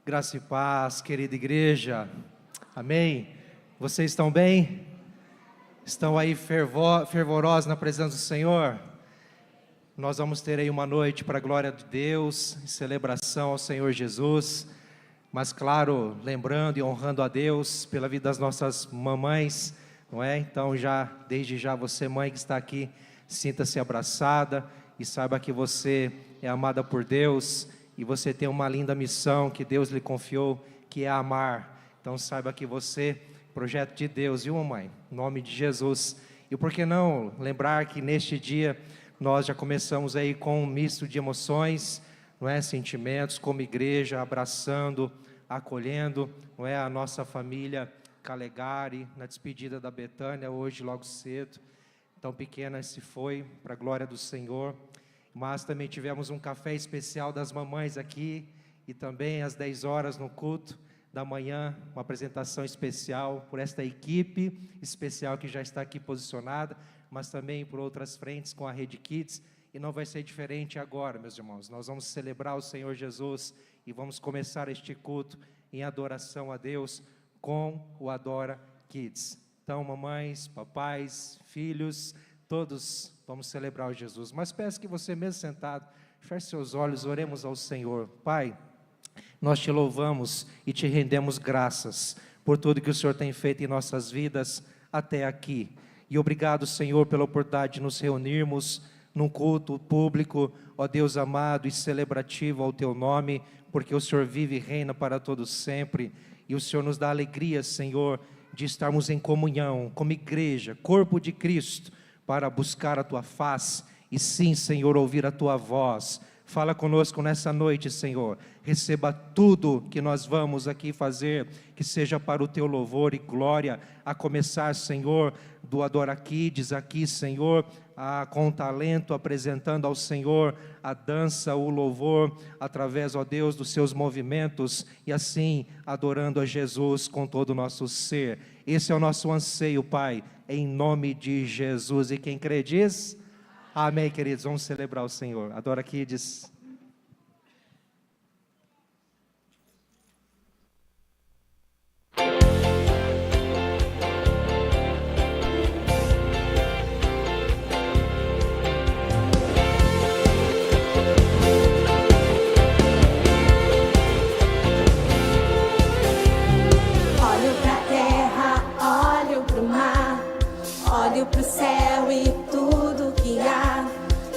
Graça e paz, querida igreja, amém? Vocês estão bem? Estão aí fervorosos na presença do Senhor? Nós vamos ter aí uma noite para a glória de Deus, em celebração ao Senhor Jesus, mas claro, lembrando e honrando a Deus pela vida das nossas mamães, não é? Então desde já você mãe que está aqui, sinta-se abraçada e saiba que você é amada por Deus, e você tem uma linda missão que Deus lhe confiou, que é amar. Então saiba que você, projeto de Deus, viu mamãe? Em nome de Jesus. E por que não lembrar que neste dia nós já começamos aí com um misto de emoções, não é? Sentimentos, como igreja, abraçando, acolhendo, não é? A nossa família Calegari, na despedida da Betânia, hoje logo cedo, tão pequena se foi, para a glória do Senhor. Mas também tivemos um café especial das mamães aqui, e também às 10 horas no culto da manhã, uma apresentação especial por esta equipe especial que já está aqui posicionada, mas também por outras frentes com a Rede Kids, e não vai ser diferente agora, meus irmãos. Nós vamos celebrar o Senhor Jesus e vamos começar este culto em adoração a Deus com o Adora Kids. Então, mamães, papais, filhos, todos vamos celebrar o Jesus, mas peço que você mesmo sentado, feche seus olhos, oremos ao Senhor. Pai, nós te louvamos e te rendemos graças por tudo que o Senhor tem feito em nossas vidas até aqui, e obrigado, Senhor, pela oportunidade de nos reunirmos num culto público, ó Deus amado e celebrativo ao teu nome, porque o Senhor vive e reina para todos sempre, e o Senhor nos dá alegria, Senhor, de estarmos em comunhão como igreja, corpo de Cristo, para buscar a tua face, e sim, Senhor, ouvir a tua voz. Fala conosco nessa noite, Senhor, receba tudo que nós vamos aqui fazer, que seja para o teu louvor e glória, a começar, Senhor, do Adora Kids aqui, Senhor, com talento, apresentando ao Senhor a dança, o louvor, através, ó Deus, dos seus movimentos, e assim, adorando a Jesus com todo o nosso ser. Esse é o nosso anseio, Pai, em nome de Jesus. E quem crê diz? Amém, queridos. Vamos celebrar o Senhor. Adora Kids. Olho pra terra, olho pro mar, olho pro céu e tudo que há,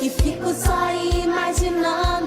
e fico só imaginando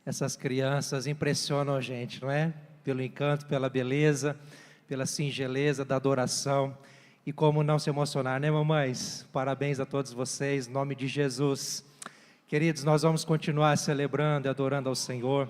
Essas crianças impressionam a gente, não é? Pelo encanto, pela beleza, pela singeleza da adoração. E como não se emocionar, né, mamães? Parabéns a todos vocês, em nome de Jesus. Queridos, nós vamos continuar celebrando e adorando ao Senhor.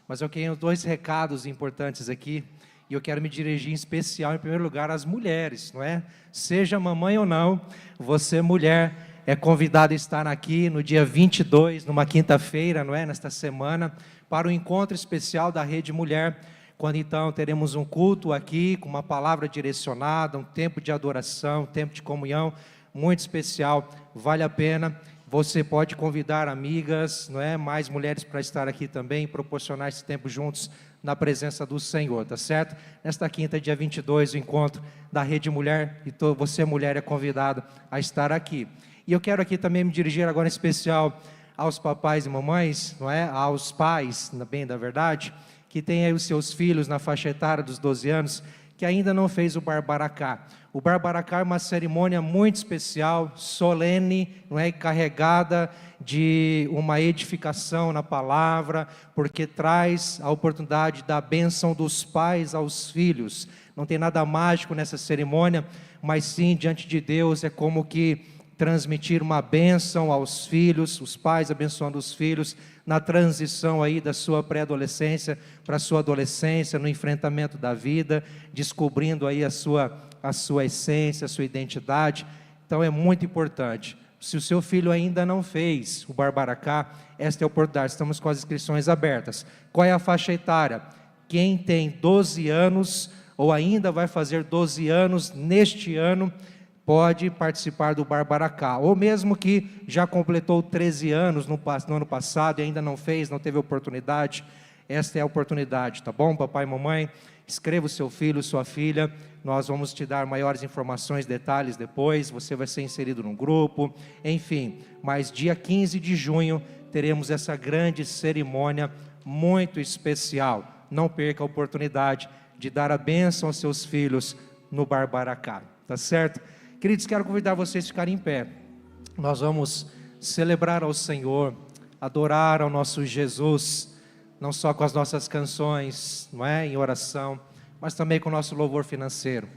Mas eu tenho 2 recados importantes aqui. E eu quero me dirigir em especial, em primeiro lugar, às mulheres, não é? Seja mamãe ou não, você mulher é convidada a estar aqui no dia 22, numa quinta-feira, não é? Nesta semana, para o encontro especial da Rede Mulher, quando então teremos um culto aqui, com uma palavra direcionada, um tempo de adoração, um tempo de comunhão muito especial, vale a pena. Você pode convidar amigas, não é? Mais mulheres para estar aqui também, proporcionar esse tempo juntos na presença do Senhor, tá certo? Nesta quinta, dia 22, o encontro da Rede Mulher, e você, mulher, é convidado a estar aqui. E eu quero aqui também me dirigir agora em especial aos papais e mamães, não é? Aos pais, bem da verdade, que têm aí os seus filhos na faixa etária dos 12 anos, que ainda não fez o Barbaracá. O Barbaracá é uma cerimônia muito especial, solene, não é? Carregada de uma edificação na palavra, porque traz a oportunidade da bênção dos pais aos filhos. Não tem nada mágico nessa cerimônia, mas sim, diante de Deus, é como que transmitir uma bênção aos filhos, os pais abençoando os filhos, na transição aí da sua pré-adolescência para a sua adolescência, no enfrentamento da vida, descobrindo aí a sua essência, a sua identidade. Então é muito importante. Se o seu filho ainda não fez o Barbaracá, esta é a oportunidade, estamos com as inscrições abertas. Qual é a faixa etária? Quem tem 12 anos, ou ainda vai fazer 12 anos neste ano, pode participar do Barbaracá, ou mesmo que já completou 13 anos no ano passado e ainda não fez, não teve oportunidade, esta é a oportunidade, tá bom, papai e mamãe? Escreva o seu filho, sua filha, nós vamos te dar maiores informações, detalhes depois, você vai ser inserido num grupo, enfim, mas dia 15 de junho teremos essa grande cerimônia muito especial, não perca a oportunidade de dar a bênção aos seus filhos no Barbaracá, tá certo? Queridos, quero convidar vocês a ficarem em pé. Nós vamos celebrar ao Senhor, adorar ao nosso Jesus, não só com as nossas canções, não é, em oração, mas também com o nosso louvor financeiro.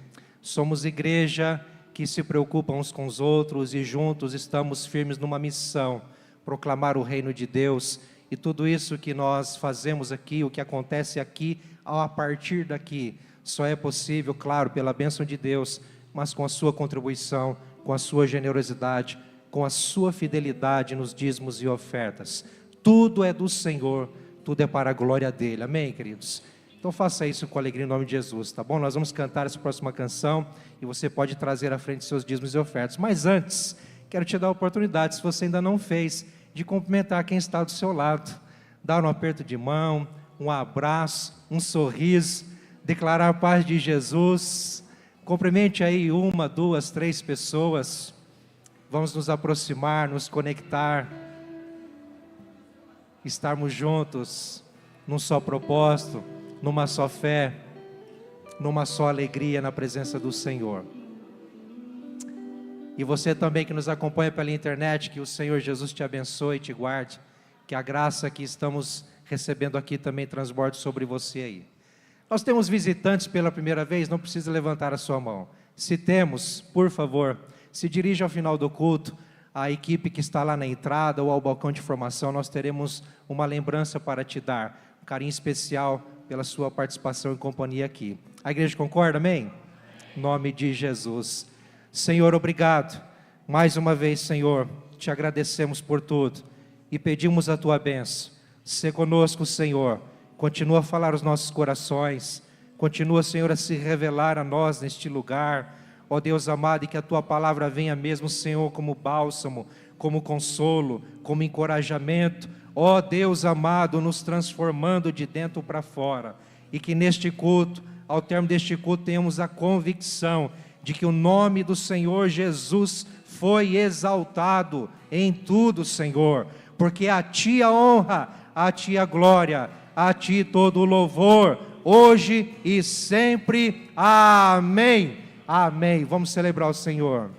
Somos igreja que se preocupa uns com os outros e juntos estamos firmes numa missão, proclamar o reino de Deus. E tudo isso que nós fazemos aqui, o que acontece aqui, a partir daqui, só é possível, claro, pela bênção de Deus, mas com a sua contribuição, com a sua generosidade, com a sua fidelidade nos dízimos e ofertas. Tudo é do Senhor, tudo é para a glória dEle. Amém, queridos? Então faça isso com alegria em nome de Jesus, tá bom? Nós vamos cantar essa próxima canção e você pode trazer à frente seus dízimos e ofertas. Mas antes, quero te dar a oportunidade, se você ainda não fez, de cumprimentar quem está do seu lado. Dar um aperto de mão, um abraço, um sorriso, declarar a paz de Jesus. Cumprimente aí 1, 2, 3 pessoas. Vamos nos aproximar, nos conectar, estarmos juntos, num só propósito, numa só fé, numa só alegria na presença do Senhor. E você também que nos acompanha pela internet, que o Senhor Jesus te abençoe e te guarde, que a graça que estamos recebendo aqui também transborde sobre você aí. Nós temos visitantes pela primeira vez, não precisa levantar a sua mão. Se temos, por favor, se dirija ao final do culto, à equipe que está lá na entrada ou ao balcão de formação, nós teremos uma lembrança para te dar, um carinho especial pela sua participação e companhia aqui. A igreja concorda, amém? Em nome de Jesus. Senhor, obrigado. Mais uma vez, Senhor, te agradecemos por tudo e pedimos a tua bênção. Sê conosco, Senhor. Continua a falar os nossos corações, continua, Senhor, a se revelar a nós neste lugar, ó Deus amado, e que a Tua palavra venha mesmo, Senhor, como bálsamo, como consolo, como encorajamento, ó Deus amado, nos transformando de dentro para fora, e que neste culto, ao termo deste culto, tenhamos a convicção de que o nome do Senhor Jesus foi exaltado em tudo, Senhor, porque a Ti a honra, a Ti a glória, a Ti todo o louvor, hoje e sempre. Amém. Amém. Vamos celebrar o Senhor.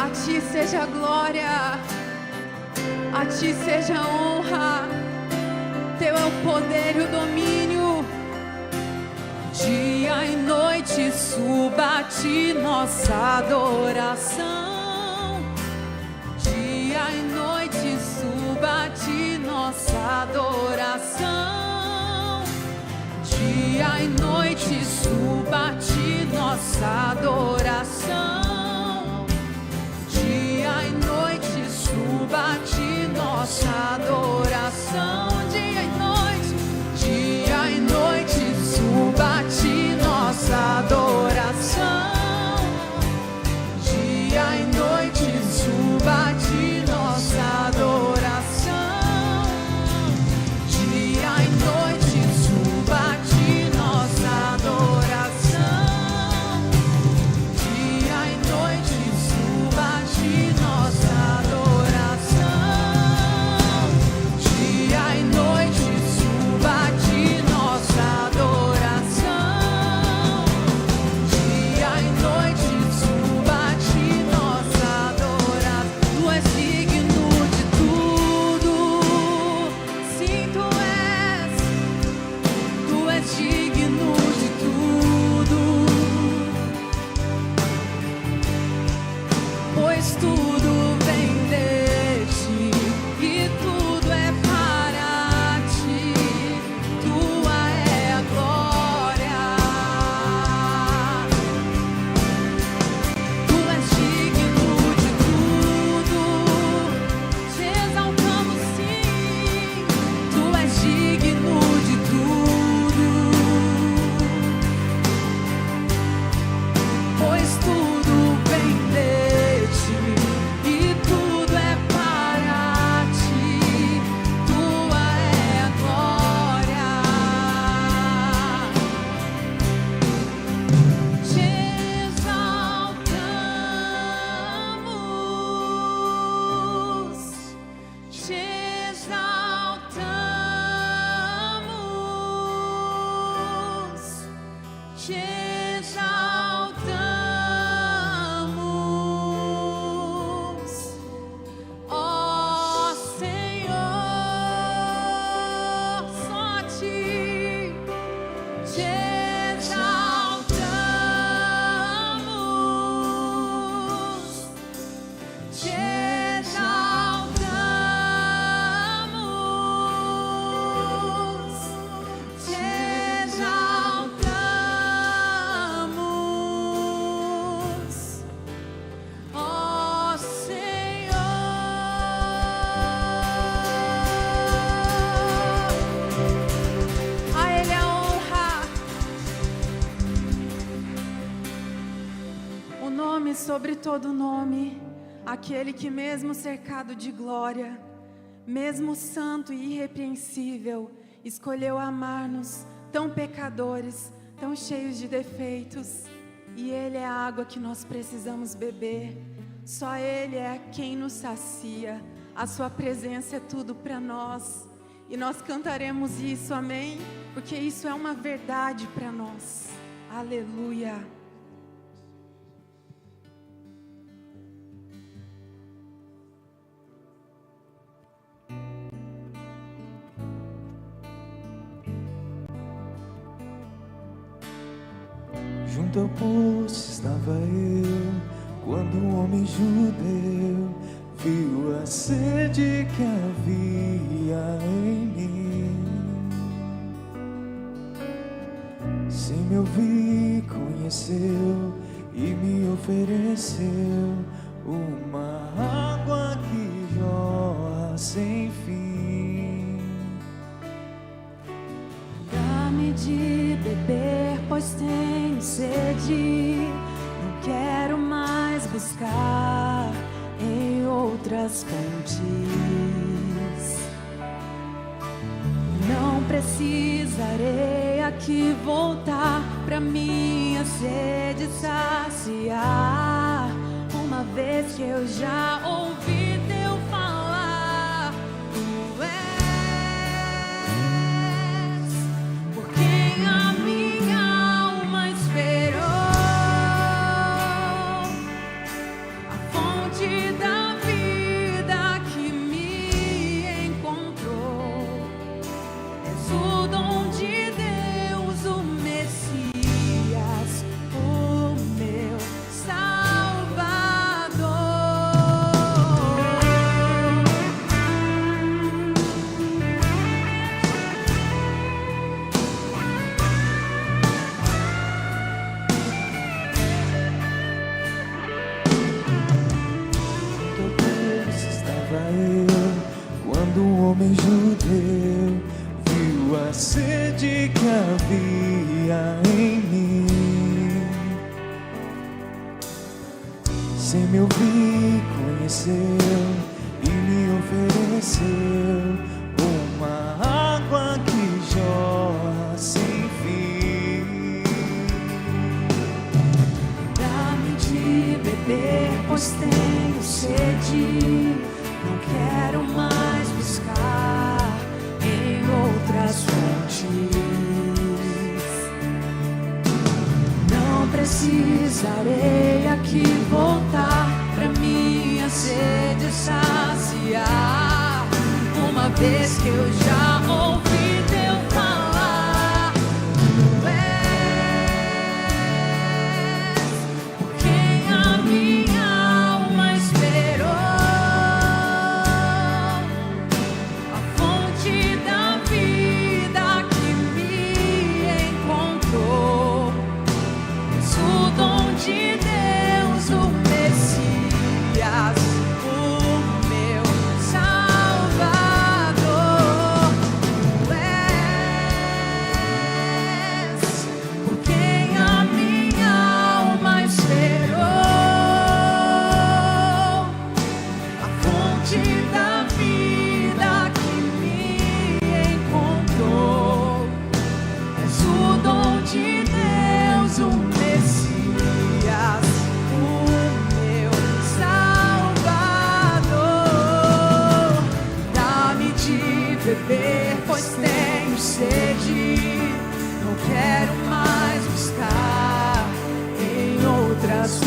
A ti seja a glória, a ti seja a honra. Teu é o poder e o domínio. Dia e noite suba a ti nossa adoração. Dia e noite suba a ti nossa adoração. Dia e noite suba a ti nossa adoração. Dia e noite suba a ti nossa adoração. Dia e noite suba a ti nossa adoração. Dia e noite suba a ti nossa adoração. Dia e noite suba a ti nossa adoração. Dia e noite suba a ti nossa adoração. Dia e noite suba a ti nossa adoração. Dia e noite suba a ti nossa adoração. Tu és digno de tudo, sim, tu és digno de tudo, pois tudo vem de ti e tudo é para ti. Tua é a glória. Tu és digno de tudo, te exaltamos sim. Tu és digno de tudo, pois tudo vem de ti e tudo é para ti. Tua é a glória. Te exaltamos, te exaltamos, te exaltamos, ó Senhor, só a ti te exaltamos, te exaltamos, te exaltamos, ó Senhor. A Ele a honra. O nome sobre todo nome, aquele que mesmo cercado de glória, mesmo santo e irrepreensível, escolheu amar-nos, tão pecadores, tão cheios de defeitos. E Ele é a água que nós precisamos beber. Só Ele é quem nos sacia. A sua presença é tudo para nós. E nós cantaremos isso, amém? Porque isso é uma verdade para nós. Aleluia. Junto ao poço estava eu, quando um homem judeu viu a sede que havia em mim. Se me ouvir, conheceu e me ofereceu uma água que jorra sem fim. Dá-me de beber, pois tenho sede. Não quero mais buscar em outras fontes. Não precisarei aqui voltar pra minha sede saciar, uma vez que eu já ouvi teu falar. Tu és por quem a minha alma esperou, a fonte homem judeu viu a sede que havia em mim. Sem me ouvir, conheceu e me ofereceu uma água que jorra sem fim. Dá-me de beber, pois tenho sede. Não quero mais buscar em outras fontes. Não precisarei aqui voltar pra minha sede saciar, uma vez que eu já ouvi teu falar. Tu és por quem a minha alma esperou, a fonte da vida que me encontrou. És o dom de Deus, o Messias, o meu Salvador. Tu és por quem a minha alma esperou, a fonte da vida que me encontrou. És o dom de Deus, o Messias, o meu Salvador. Dá-me de beber, pois tenho sede. Não quero mais buscar em outras fontes.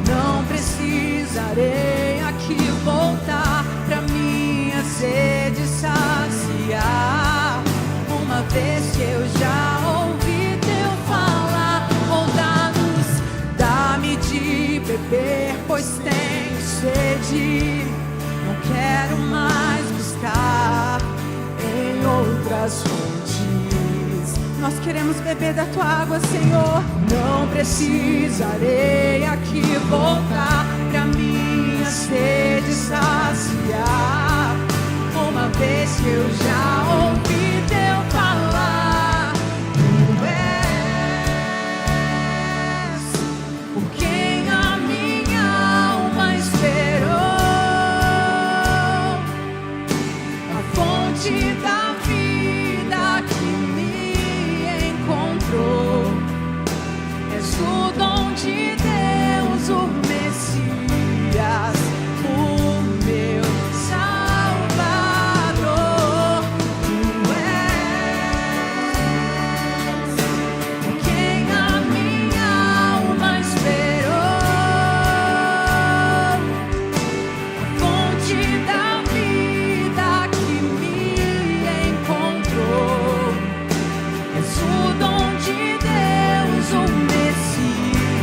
Não precisarei aqui voltar pra minha sede saciar, uma vez que eu já ouvi teu falar. Oh, dá-me de beber, pois tenho sede. Não quero mais buscar em outras fontes. Nós queremos beber da tua água, Senhor. Não precisarei aqui voltar pra minha sede saciar, uma vez que eu já ouvi teu falar. Tu és por quem a minha alma esperou, a fonte da vida que me encontrou. És o dom de Deus, o Messias, o meu Salvador. Tu és por quem a minha alma esperou, a fonte da vida que me encontrou. És o dom de Deus, o Messias,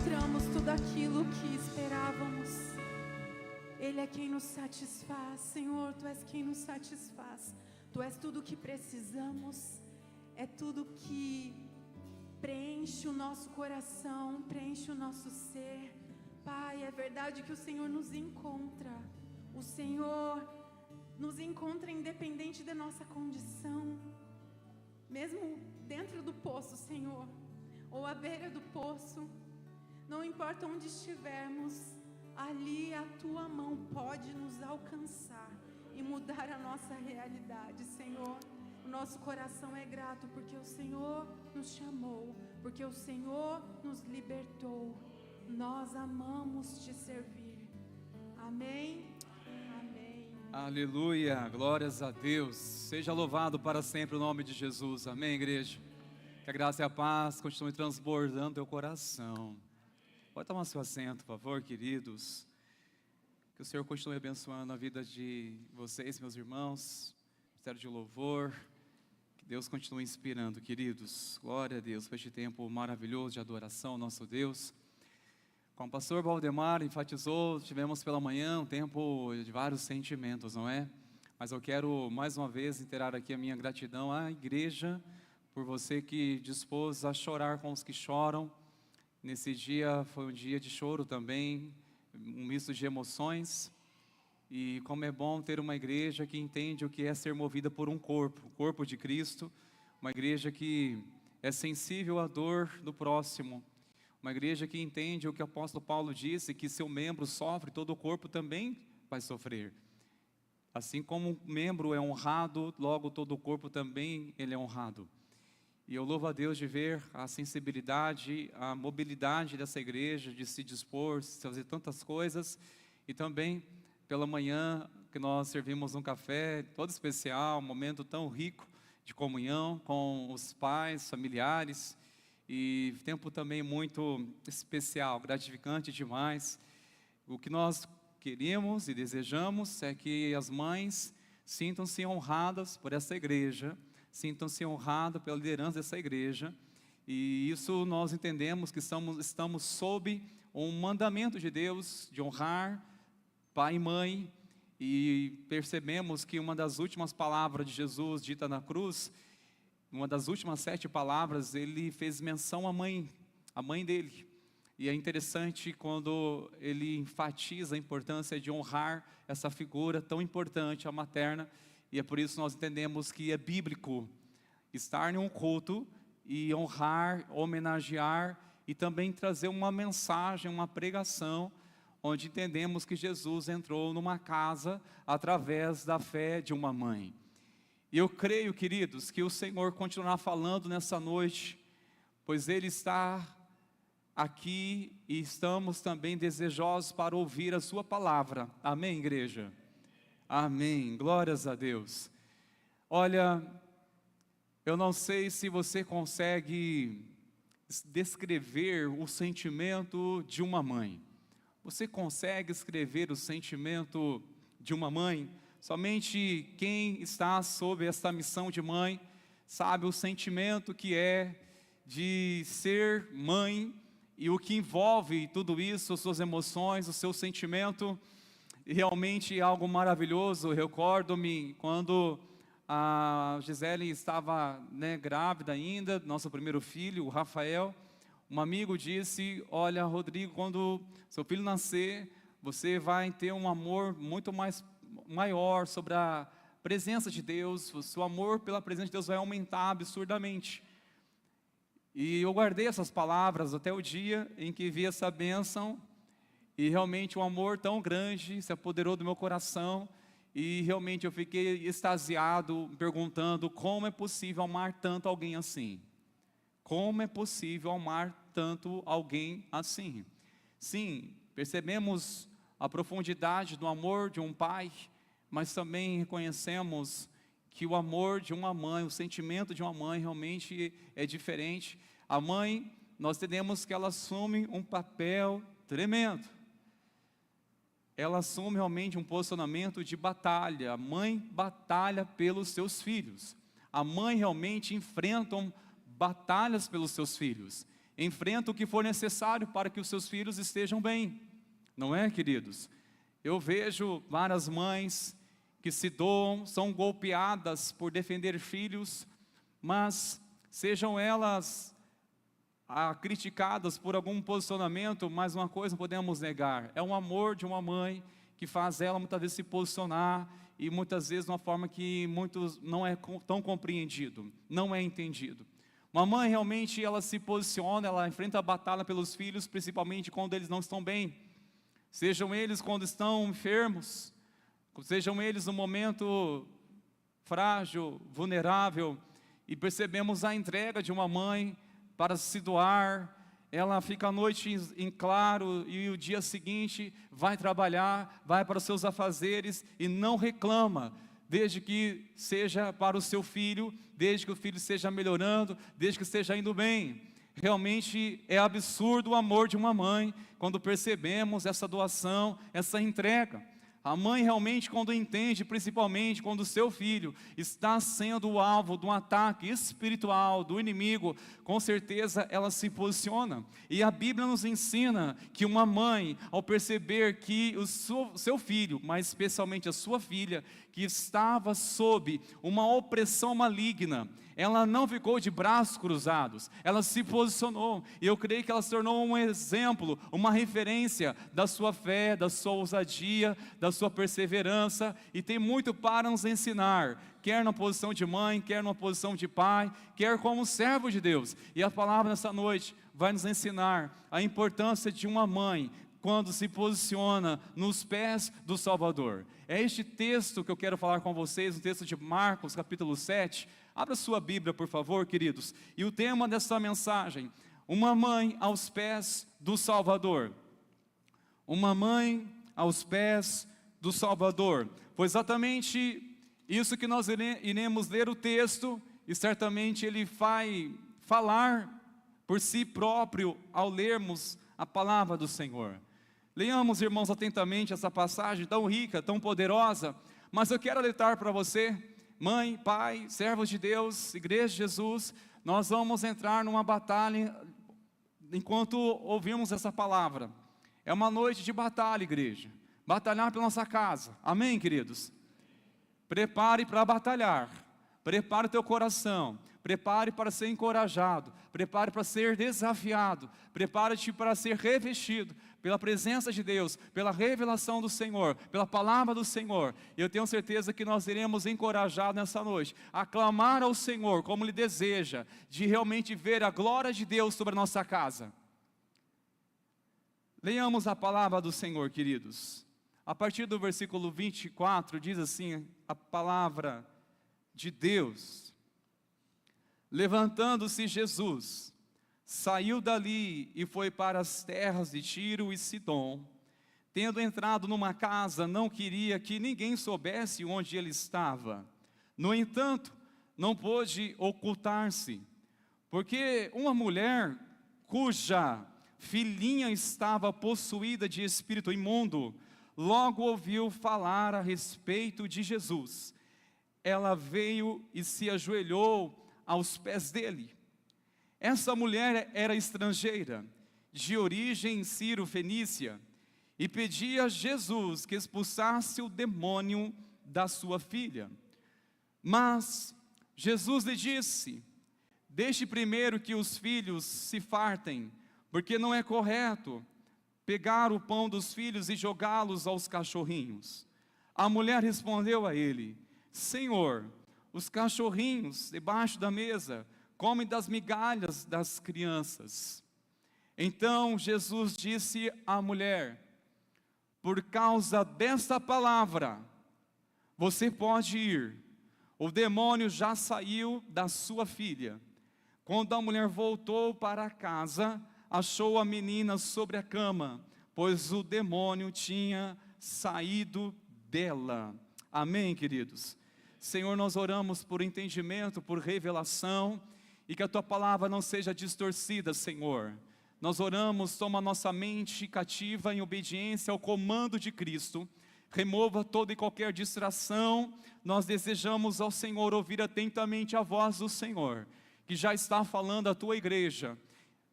encontramos tudo aquilo que esperávamos. Ele é quem nos satisfaz, Senhor, Tu és quem nos satisfaz. Tu és tudo o que precisamos, é tudo que preenche o nosso coração, preenche o nosso ser. Pai, é verdade que o Senhor nos encontra. O Senhor nos encontra independente da nossa condição. Mesmo dentro do poço, Senhor, ou à beira do poço, não importa onde estivermos, ali a Tua mão pode nos alcançar e mudar a nossa realidade, Senhor. O nosso coração é grato porque o Senhor nos chamou, porque o Senhor nos libertou. Nós amamos Te servir. Amém. Amém. Aleluia, glórias a Deus. Seja louvado para sempre o nome de Jesus. Amém, igreja. Que a graça e a paz continuem transbordando teu coração. Pode tomar seu assento, por favor, queridos. Que o Senhor continue abençoando a vida de vocês, meus irmãos. Ministério de louvor. Que Deus continue inspirando, queridos. Glória a Deus por este tempo maravilhoso de adoração ao nosso Deus. Como o pastor Valdemar enfatizou, tivemos pela manhã um tempo de vários sentimentos, não é? Mas eu quero mais uma vez reiterar aqui a minha gratidão à igreja por você que dispôs a chorar com os que choram. Nesse dia foi um dia de choro também, um misto de emoções. E como é bom ter uma igreja que entende o que é ser movida por um corpo, o corpo de Cristo. Uma igreja que é sensível à dor do próximo. Uma igreja que entende o que o apóstolo Paulo disse, que se o membro sofre, todo o corpo também vai sofrer. Assim como um membro é honrado, logo todo o corpo também ele é honrado. E eu louvo a Deus de ver a sensibilidade, a mobilidade dessa igreja, de se dispor, de fazer tantas coisas. E também pela manhã que nós servimos um café todo especial, um momento tão rico de comunhão com os pais, familiares. E tempo também muito especial, gratificante demais. O que nós queremos e desejamos é que as mães sintam-se honradas por essa igreja, sintam-se honradas pela liderança dessa igreja. E isso nós entendemos que estamos sob um mandamento de Deus de honrar pai e mãe. E percebemos que uma das últimas palavras de Jesus dita na cruz, uma das últimas 7 palavras, ele fez menção à mãe dele. E é interessante quando ele enfatiza a importância de honrar essa figura tão importante, a materna. E é por isso que nós entendemos que é bíblico estar em um culto e honrar, homenagear e também trazer uma mensagem, uma pregação, onde entendemos que Jesus entrou numa casa através da fé de uma mãe. E eu creio, queridos, que o Senhor continuará falando nessa noite, pois Ele está aqui e estamos também desejosos para ouvir a Sua palavra. Amém, igreja? Amém, glórias a Deus. Olha, eu não sei se você consegue descrever o sentimento de uma mãe. Você consegue escrever o sentimento de uma mãe? Somente quem está sob esta missão de mãe sabe o sentimento que é de ser mãe e o que envolve tudo isso, as suas emoções, o seu sentimento. E realmente é algo maravilhoso. Eu recordo-me quando a Gisele estava grávida ainda, nosso primeiro filho, o Rafael. Um amigo disse: olha, Rodrigo, quando seu filho nascer, você vai ter um amor muito maior sobre a presença de Deus. O seu amor pela presença de Deus vai aumentar absurdamente. E eu guardei essas palavras até o dia em que vi essa bênção. E realmente um amor tão grande se apoderou do meu coração. E realmente eu fiquei extasiado, perguntando: como é possível amar tanto alguém assim? Como é possível amar tanto alguém assim? Sim, percebemos a profundidade do amor de um pai, mas também reconhecemos que o amor de uma mãe, o sentimento de uma mãe realmente é diferente. A mãe, nós entendemos que ela assume um papel tremendo. Ela assume realmente um posicionamento de batalha. A mãe batalha pelos seus filhos. A mãe realmente enfrenta batalhas pelos seus filhos. enfrenta o que for necessário para que os seus filhos estejam bem, não é, queridos? Eu vejo várias mães que se doam, são golpeadas por defender filhos, mas sejam elas criticadas por algum posicionamento, mas uma coisa não podemos negar, é um amor de uma mãe que faz ela muitas vezes se posicionar, e muitas vezes de uma forma que muitos não é tão compreendido, não é entendido. Uma mãe realmente, ela se posiciona, ela enfrenta a batalha pelos filhos, principalmente quando eles não estão bem, sejam eles quando estão enfermos, sejam eles no momento frágil, vulnerável, e percebemos a entrega de uma mãe para se doar. Ela fica a noite em claro e o dia seguinte vai trabalhar, vai para os seus afazeres e não reclama, desde que seja para o seu filho, desde que o filho esteja melhorando, desde que esteja indo bem. Realmente é absurdo o amor de uma mãe quando percebemos essa doação, essa entrega. A mãe realmente, quando entende, principalmente quando o seu filho está sendo o alvo de um ataque espiritual do inimigo, com certeza ela se posiciona. E a Bíblia nos ensina que uma mãe, ao perceber que o seu filho, mas especialmente a sua filha, que estava sob uma opressão maligna, ela não ficou de braços cruzados, ela se posicionou, e eu creio que ela se tornou um exemplo, uma referência da sua fé, da sua ousadia, da sua perseverança, e tem muito para nos ensinar, quer na posição de mãe, quer na posição de pai, quer como servo de Deus. E a palavra nessa noite vai nos ensinar a importância de uma mãe, quando se posiciona nos pés do Salvador. É este texto que eu quero falar com vocês, o texto de Marcos, capítulo 7, abra sua Bíblia, por favor, queridos. E o tema dessa mensagem, uma mãe aos pés do Salvador. Uma mãe aos pés do Salvador. Foi exatamente isso que nós iremos ler o texto, e certamente ele vai falar por si próprio ao lermos a palavra do Senhor. Leiamos, irmãos, atentamente essa passagem tão rica, tão poderosa, mas eu quero alertar para você, mãe, pai, servos de Deus, igreja de Jesus, nós vamos entrar numa batalha enquanto ouvimos essa palavra. É uma noite de batalha, igreja, batalhar pela nossa casa, amém, queridos? Prepare para batalhar, prepare o teu coração, prepare para ser encorajado, prepare para ser desafiado, prepare-te para ser revestido pela presença de Deus, pela revelação do Senhor, pela palavra do Senhor. E eu tenho certeza que nós iremos encorajados nessa noite, a clamar ao Senhor como Ele deseja, de realmente ver a glória de Deus sobre a nossa casa. Leiamos a palavra do Senhor, queridos. A partir do versículo 24, diz assim a palavra de Deus: levantando-se Jesus, saiu dali e foi para as terras de Tiro e Sidom. Tendo entrado numa casa, não queria que ninguém soubesse onde ele estava. No entanto, não pôde ocultar-se, porque uma mulher cuja filhinha estava possuída de espírito imundo, logo ouviu falar a respeito de Jesus. Ela veio e se ajoelhou aos pés dele. Essa mulher era estrangeira, de origem sírio-fenícia, e pedia a Jesus que expulsasse o demônio da sua filha. Mas Jesus lhe disse: deixe primeiro que os filhos se fartem, porque não é correto pegar o pão dos filhos e jogá-los aos cachorrinhos. A mulher respondeu a ele: Senhor, os cachorrinhos debaixo da mesa comem das migalhas das crianças. Então Jesus disse à mulher: por causa desta palavra, você pode ir, o demônio já saiu da sua filha. Quando a mulher voltou para casa, achou a menina sobre a cama, pois o demônio tinha saído dela. Amém, queridos? Senhor, nós oramos por entendimento, por revelação, e que a Tua palavra não seja distorcida, Senhor. Nós oramos, toma nossa mente cativa em obediência ao comando de Cristo, remova toda e qualquer distração. Nós desejamos ao Senhor ouvir atentamente a voz do Senhor, que já está falando à Tua igreja.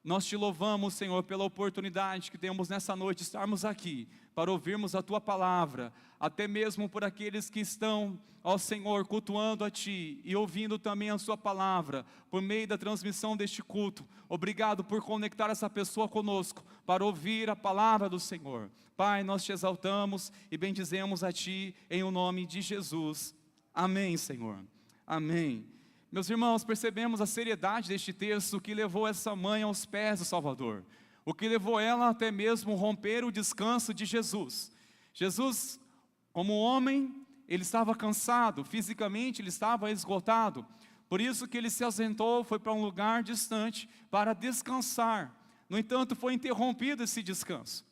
Nós te louvamos, Senhor, pela oportunidade que temos nessa noite de estarmos aqui, para ouvirmos a Tua palavra, até mesmo por aqueles que estão, ó Senhor, cultuando a Ti e ouvindo também a Sua palavra, por meio da transmissão deste culto. Obrigado por conectar essa pessoa conosco, para ouvir a palavra do Senhor. Pai, nós te exaltamos e bendizemos a Ti, em o nome de Jesus. Amém, Senhor. Amém. Meus irmãos, percebemos a seriedade deste texto que levou essa mãe aos pés do Salvador, o que levou ela até mesmo romper o descanso de Jesus. Jesus, como homem, ele estava cansado, fisicamente ele estava esgotado, por isso que ele se ausentou, foi para um lugar distante para descansar. No entanto, foi interrompido esse descanso,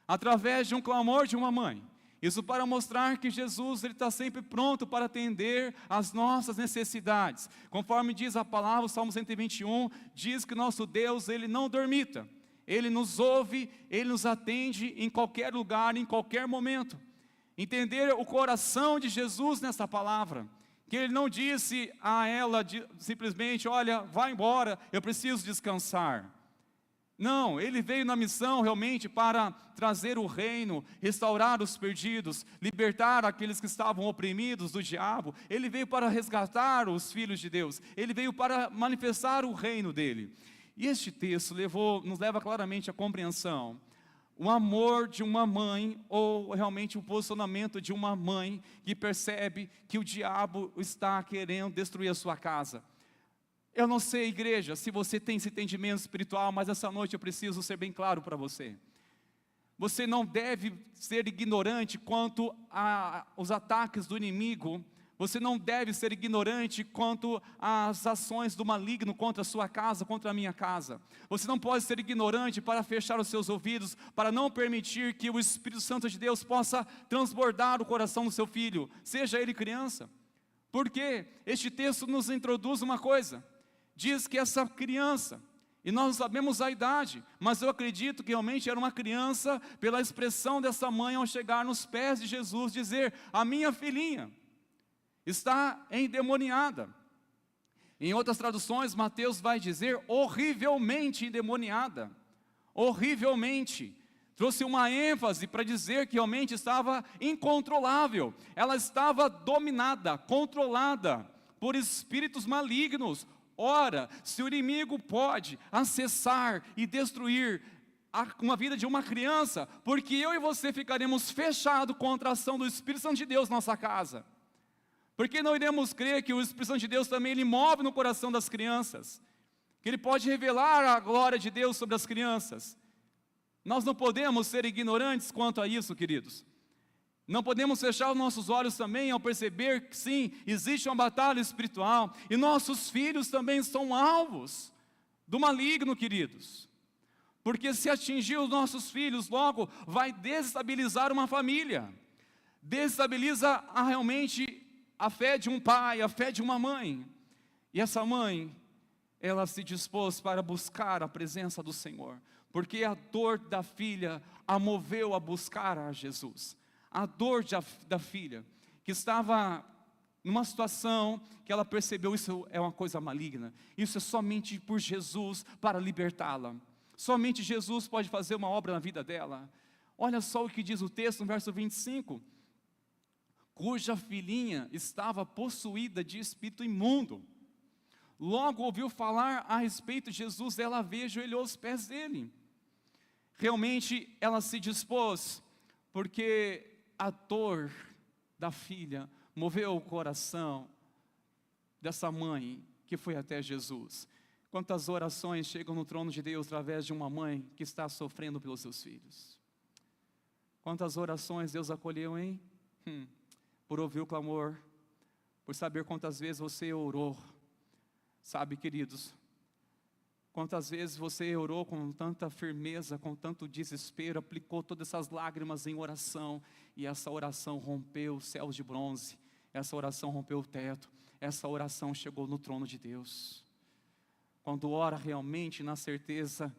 através de um clamor de uma mãe. Isso para mostrar que Jesus está sempre pronto para atender às nossas necessidades. Conforme diz a palavra, o Salmo 121, diz que nosso Deus, Ele não dormita. Ele nos ouve, Ele nos atende em qualquer lugar, em qualquer momento. Entender o coração de Jesus nessa palavra, que Ele não disse a ela simplesmente, olha, vai embora, eu preciso descansar. Não, Ele veio na missão realmente para trazer o reino, restaurar os perdidos, libertar aqueles que estavam oprimidos do diabo. Ele veio para resgatar os filhos de Deus, Ele veio para manifestar o reino dEle. E este texto nos leva claramente à compreensão, o amor de uma mãe, ou realmente o posicionamento de uma mãe que percebe que o diabo está querendo destruir a sua casa. Eu não sei, igreja, se você tem esse entendimento espiritual, mas essa noite eu preciso ser bem claro para você. Você não deve ser ignorante quanto aos ataques do inimigo. Você não deve ser ignorante quanto às ações do maligno contra a sua casa, contra a minha casa. Você não pode ser ignorante para fechar os seus ouvidos, para não permitir que o Espírito Santo de Deus possa transbordar o coração do seu filho, seja ele criança. Porque este texto nos introduz uma coisa. Diz que essa criança, e nós sabemos a idade, mas eu acredito que realmente era uma criança, pela expressão dessa mãe ao chegar nos pés de Jesus, dizer, a minha filhinha está endemoniada. Em outras traduções, Mateus vai dizer, horrivelmente endemoniada, horrivelmente. Trouxe uma ênfase para dizer que realmente estava incontrolável, ela estava dominada, controlada por espíritos malignos. Ora, se o inimigo pode acessar e destruir uma vida de uma criança, porque eu e você ficaremos fechados contra a ação do Espírito Santo de Deus na nossa casa? Porque não iremos crer que o Espírito Santo de Deus também ele move no coração das crianças, que ele pode revelar a glória de Deus sobre as crianças. Nós não podemos ser ignorantes quanto a isso, queridos. Não podemos fechar os nossos olhos também ao perceber que sim, existe uma batalha espiritual e nossos filhos também são alvos do maligno, queridos. Porque se atingir os nossos filhos, logo vai desestabilizar uma família, desestabiliza realmente a fé de um pai, a fé de uma mãe. E essa mãe, ela se dispôs para buscar a presença do Senhor, porque a dor da filha a moveu a buscar a Jesus. A dor da filha, que estava numa situação que ela percebeu, isso é uma coisa maligna, isso é somente por Jesus para libertá-la, somente Jesus pode fazer uma obra na vida dela. Olha só o que diz o texto no verso 25, cuja filhinha estava possuída de espírito imundo, logo ouviu falar a respeito de Jesus, ela veio e ajoelhou aos pés dele. Realmente ela se dispôs, porque a dor da filha moveu o coração dessa mãe que foi até Jesus. Quantas orações chegam no trono de Deus através de uma mãe que está sofrendo pelos seus filhos? Quantas orações Deus acolheu, hein? Por ouvir o clamor, por saber quantas vezes você orou. Sabe, queridos, quantas vezes você orou com tanta firmeza, com tanto desespero, aplicou todas essas lágrimas em oração, e essa oração rompeu os céus de bronze, essa oração rompeu o teto, essa oração chegou no trono de Deus. Quando ora realmente na certeza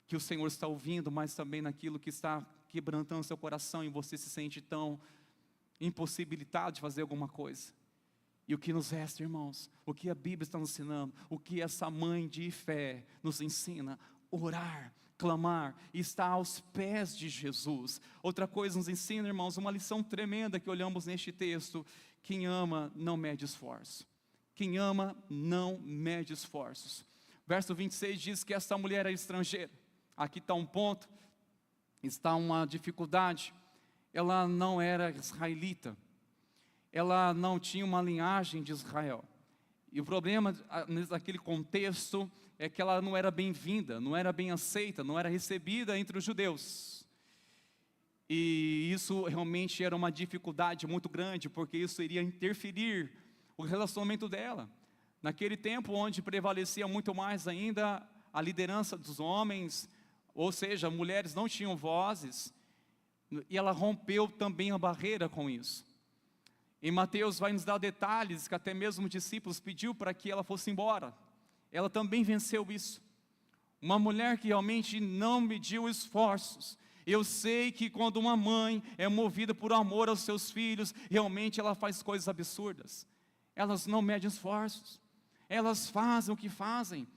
que o Senhor está ouvindo, mas também naquilo que está quebrantando seu coração, e você se sente tão impossibilitado de fazer alguma coisa. E o que nos resta, irmãos, o que a Bíblia está nos ensinando, o que essa mãe de fé nos ensina? Orar, clamar, e estar aos pés de Jesus. Outra coisa nos ensina, irmãos, uma lição tremenda que olhamos neste texto: quem ama não mede esforço. Quem ama não mede esforços. Verso 26 diz que essa mulher é estrangeira. Aqui está um ponto, está uma dificuldade. Ela não era israelita, ela não tinha uma linhagem de Israel. E o problema naquele contexto é que ela não era bem-vinda, não era bem aceita, não era recebida entre os judeus. E isso realmente era uma dificuldade muito grande, porque isso iria interferir o relacionamento dela. Naquele tempo onde prevalecia muito mais ainda a liderança dos homens, ou seja, mulheres não tinham vozes, e ela rompeu também a barreira com isso. Em Mateus vai nos dar detalhes que até mesmo os discípulos pediu para que ela fosse embora. Ela também venceu isso. Uma mulher que realmente não mediu esforços. Eu sei que quando uma mãe é movida por amor aos seus filhos, realmente ela faz coisas absurdas. Elas não medem esforços. Elas fazem o que fazem.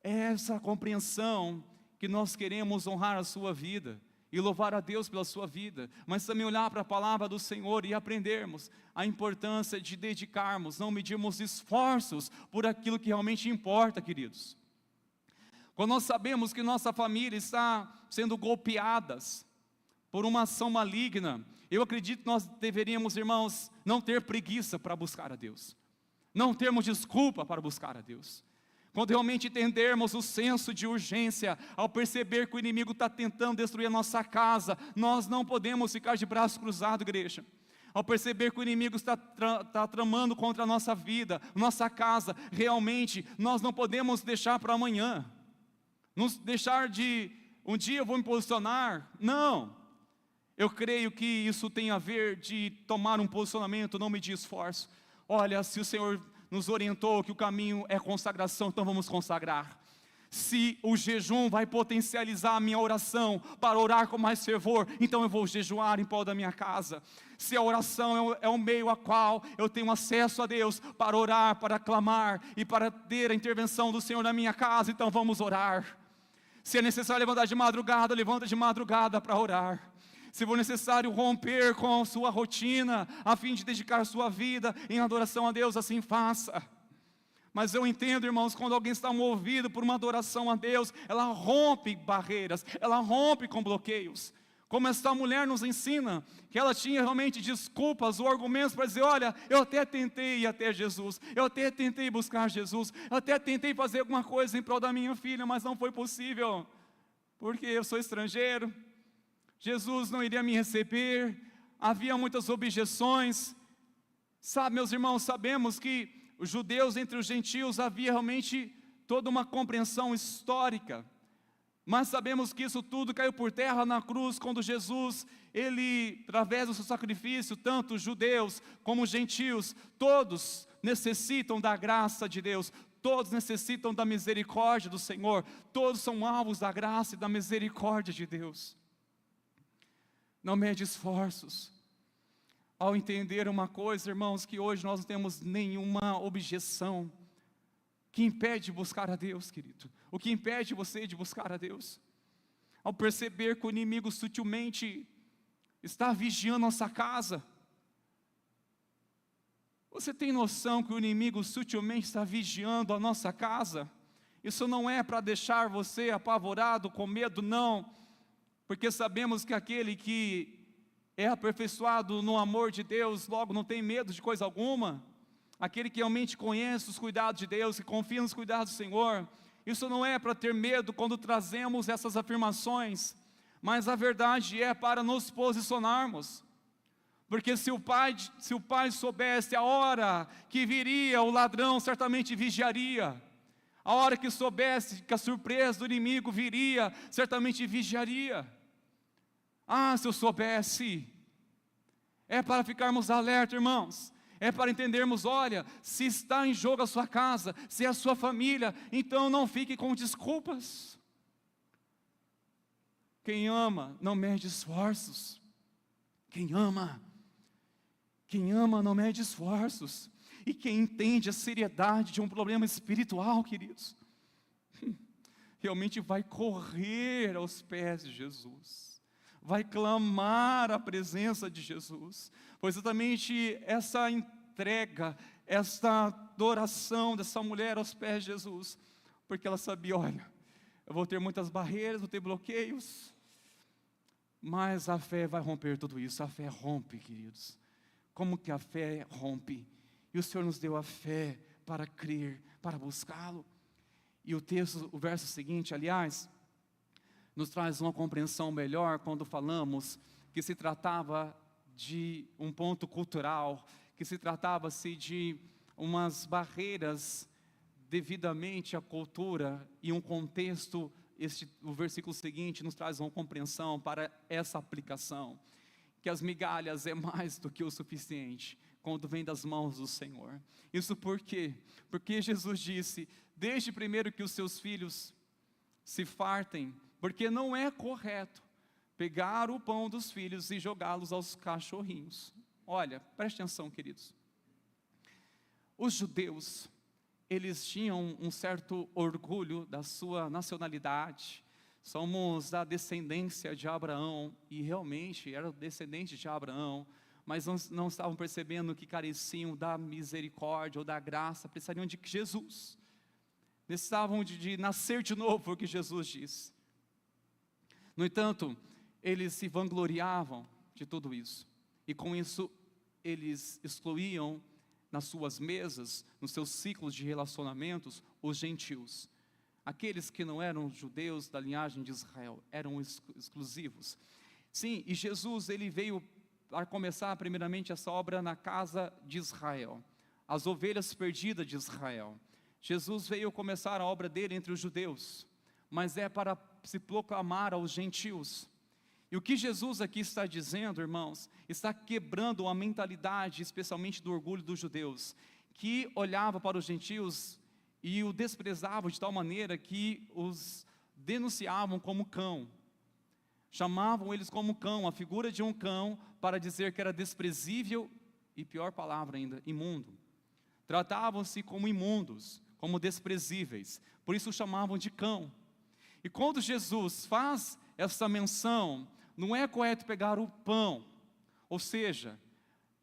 É essa compreensão que nós queremos honrar a sua vida e louvar a Deus pela sua vida, mas também olhar para a palavra do Senhor e aprendermos a importância de dedicarmos, não medirmos esforços por aquilo que realmente importa, queridos. Quando nós sabemos que nossa família está sendo golpeadas por uma ação maligna, eu acredito que nós deveríamos, irmãos, não ter preguiça para buscar a Deus, não termos desculpa para buscar a Deus. Quando realmente entendermos o senso de urgência, ao perceber que o inimigo está tentando destruir a nossa casa, nós não podemos ficar de braços cruzados, igreja. Ao perceber que o inimigo está tramando contra a nossa vida, nossa casa, realmente nós não podemos deixar para amanhã, nos deixar de, um dia eu vou me posicionar, não. Eu creio que isso tem a ver de tomar um posicionamento, não medir esforço. Olha, se o Senhor nos orientou que o caminho é consagração, então vamos consagrar. Se o jejum vai potencializar a minha oração para orar com mais fervor, então eu vou jejuar em prol da minha casa. Se a oração é o meio a qual eu tenho acesso a Deus para orar, para clamar e para ter a intervenção do Senhor na minha casa, então vamos orar. Se é necessário levantar de madrugada, levanta de madrugada para orar. Se for necessário romper com a sua rotina, a fim de dedicar sua vida em adoração a Deus, assim faça. Mas eu entendo, irmãos, quando alguém está movido por uma adoração a Deus, ela rompe barreiras, ela rompe com bloqueios. Como esta mulher nos ensina, que ela tinha realmente desculpas ou argumentos para dizer: olha, eu até tentei ir até Jesus, eu até tentei buscar Jesus, eu até tentei fazer alguma coisa em prol da minha filha, mas não foi possível, porque eu sou estrangeiro. Jesus não iria me receber, havia muitas objeções. Sabe, meus irmãos, sabemos que os judeus entre os gentios havia realmente toda uma compreensão histórica, mas sabemos que isso tudo caiu por terra na cruz, quando Jesus, Ele, através do seu sacrifício, tanto os judeus como os gentios, todos necessitam da graça de Deus, todos necessitam da misericórdia do Senhor, todos são alvos da graça e da misericórdia de Deus. Não mede esforços. Ao entender uma coisa, irmãos, que hoje nós não temos nenhuma objeção que impede de buscar a Deus, querido. O que impede você de buscar a Deus? Ao perceber que o inimigo sutilmente está vigiando nossa casa. Você tem noção que o inimigo sutilmente está vigiando a nossa casa? Isso não é para deixar você apavorado, com medo, não. Porque sabemos que aquele que é aperfeiçoado no amor de Deus, logo não tem medo de coisa alguma. Aquele que realmente conhece os cuidados de Deus, que confia nos cuidados do Senhor. Isso não é para ter medo quando trazemos essas afirmações, mas a verdade é para nos posicionarmos. Porque se o pai soubesse a hora que viria o ladrão, certamente vigiaria. A hora que soubesse que a surpresa do inimigo viria, certamente vigiaria. Ah, se eu soubesse. É para ficarmos alerta, irmãos. É para entendermos, olha, se está em jogo a sua casa, se é a sua família, então não fique com desculpas. Quem ama não mede esforços. Quem ama Quem ama não mede esforços. E quem entende a seriedade de um problema espiritual, queridos, realmente vai correr aos pés de Jesus, vai clamar a presença de Jesus. Foi exatamente essa entrega, essa adoração dessa mulher aos pés de Jesus, porque ela sabia, olha, eu vou ter muitas barreiras, vou ter bloqueios, mas a fé vai romper tudo isso. A fé rompe, queridos. Como que a fé rompe? E o Senhor nos deu a fé para crer, para buscá-lo. E o texto, o verso seguinte, aliás, nos traz uma compreensão melhor quando falamos que se tratava de um ponto cultural, que se tratava-se de umas barreiras devidamente à cultura e um contexto. O versículo seguinte nos traz uma compreensão para essa aplicação, que as migalhas é mais do que o suficiente quando vem das mãos do Senhor. Isso por quê? Porque Jesus disse, deixe primeiro que os seus filhos se fartem, porque não é correto pegar o pão dos filhos e jogá-los aos cachorrinhos. Olha, preste atenção, queridos. Os judeus, eles tinham um certo orgulho da sua nacionalidade. Somos da descendência de Abraão, e realmente eram descendentes de Abraão, mas não estavam percebendo que careciam da misericórdia ou da graça, precisariam de Jesus. Precisavam de nascer de novo, foi o que Jesus disse. No entanto, eles se vangloriavam de tudo isso, e com isso eles excluíam nas suas mesas, nos seus ciclos de relacionamentos, os gentios. Aqueles que não eram judeus da linhagem de Israel, eram exclusivos. Sim, e Jesus, ele veio para começar primeiramente essa obra na casa de Israel, as ovelhas perdidas de Israel. Jesus veio começar a obra dele entre os judeus, mas é para se proclamar aos gentios. E o que Jesus aqui está dizendo, irmãos, está quebrando a mentalidade, especialmente do orgulho dos judeus, que olhava para os gentios e o desprezavam de tal maneira que os denunciavam como cão. Chamavam eles como cão, a figura de um cão, para dizer que era desprezível e, pior palavra ainda, imundo. Tratavam-se como imundos, como desprezíveis, por isso chamavam de cão. E quando Jesus faz essa menção, não é correto pegar o pão, ou seja,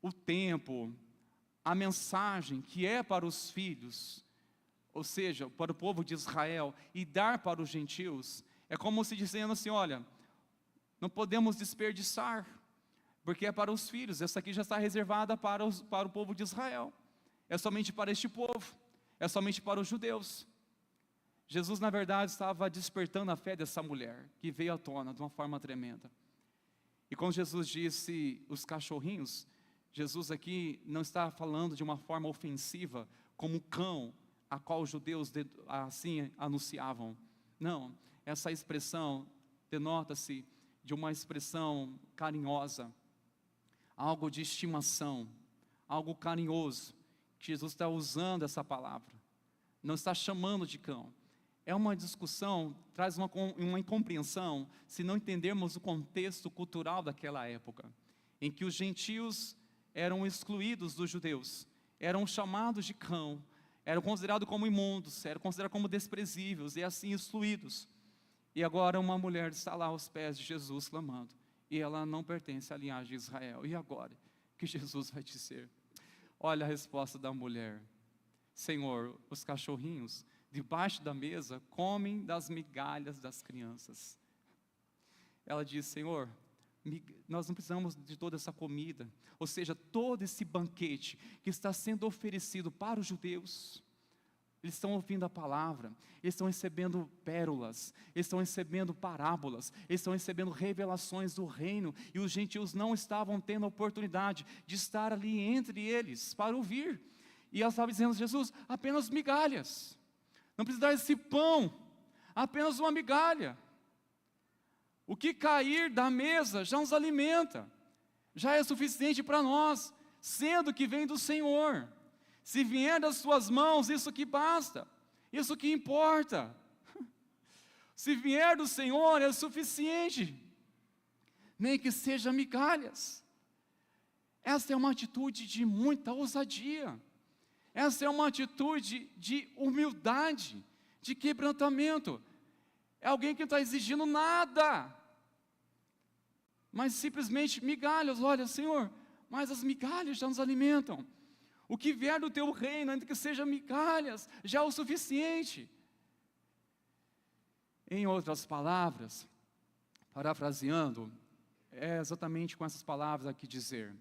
o tempo, a mensagem que é para os filhos, ou seja, para o povo de Israel, e dar para os gentios, é como se dizendo assim, olha, não podemos desperdiçar, porque é para os filhos, essa aqui já está reservada para o povo de Israel, é somente para este povo, é somente para os judeus. Jesus, na verdade, estava despertando a fé dessa mulher, que veio à tona de uma forma tremenda. E quando Jesus disse os cachorrinhos, Jesus aqui não está falando de uma forma ofensiva, como cão, a qual os judeus assim anunciavam. Não, essa expressão denota-se de uma expressão carinhosa, algo de estimação, algo carinhoso, que Jesus está usando essa palavra, não está chamando de cão. É uma discussão, traz uma incompreensão, se não entendermos o contexto cultural daquela época, em que os gentios eram excluídos dos judeus, eram chamados de cão, eram considerados como imundos, eram considerados como desprezíveis, e assim excluídos. E agora uma mulher está lá aos pés de Jesus clamando, e ela não pertence à linhagem de Israel. E agora, o que Jesus vai dizer? Olha a resposta da mulher: Senhor, os cachorrinhos debaixo da mesa comem das migalhas das crianças. Ela diz: Senhor, nós não precisamos de toda essa comida, ou seja, todo esse banquete que está sendo oferecido para os judeus. Eles estão ouvindo a palavra, eles estão recebendo pérolas, eles estão recebendo parábolas, eles estão recebendo revelações do reino, e os gentios não estavam tendo a oportunidade de estar ali entre eles para ouvir. E ela estava dizendo: Jesus, apenas migalhas, não precisa dar esse pão, apenas uma migalha. O que cair da mesa já nos alimenta, já é suficiente para nós, sendo que vem do Senhor. Se vier das suas mãos, isso que basta, isso que importa. Se vier do Senhor, é suficiente, nem que seja migalhas. Essa é uma atitude de muita ousadia. Essa é uma atitude de humildade, de quebrantamento. É alguém que não está exigindo nada, mas simplesmente migalhas. Olha, Senhor, mas as migalhas já nos alimentam. O que vier do teu reino, ainda que seja migalhas, já é o suficiente. Em outras palavras, parafraseando, é exatamente com essas palavras aqui dizer: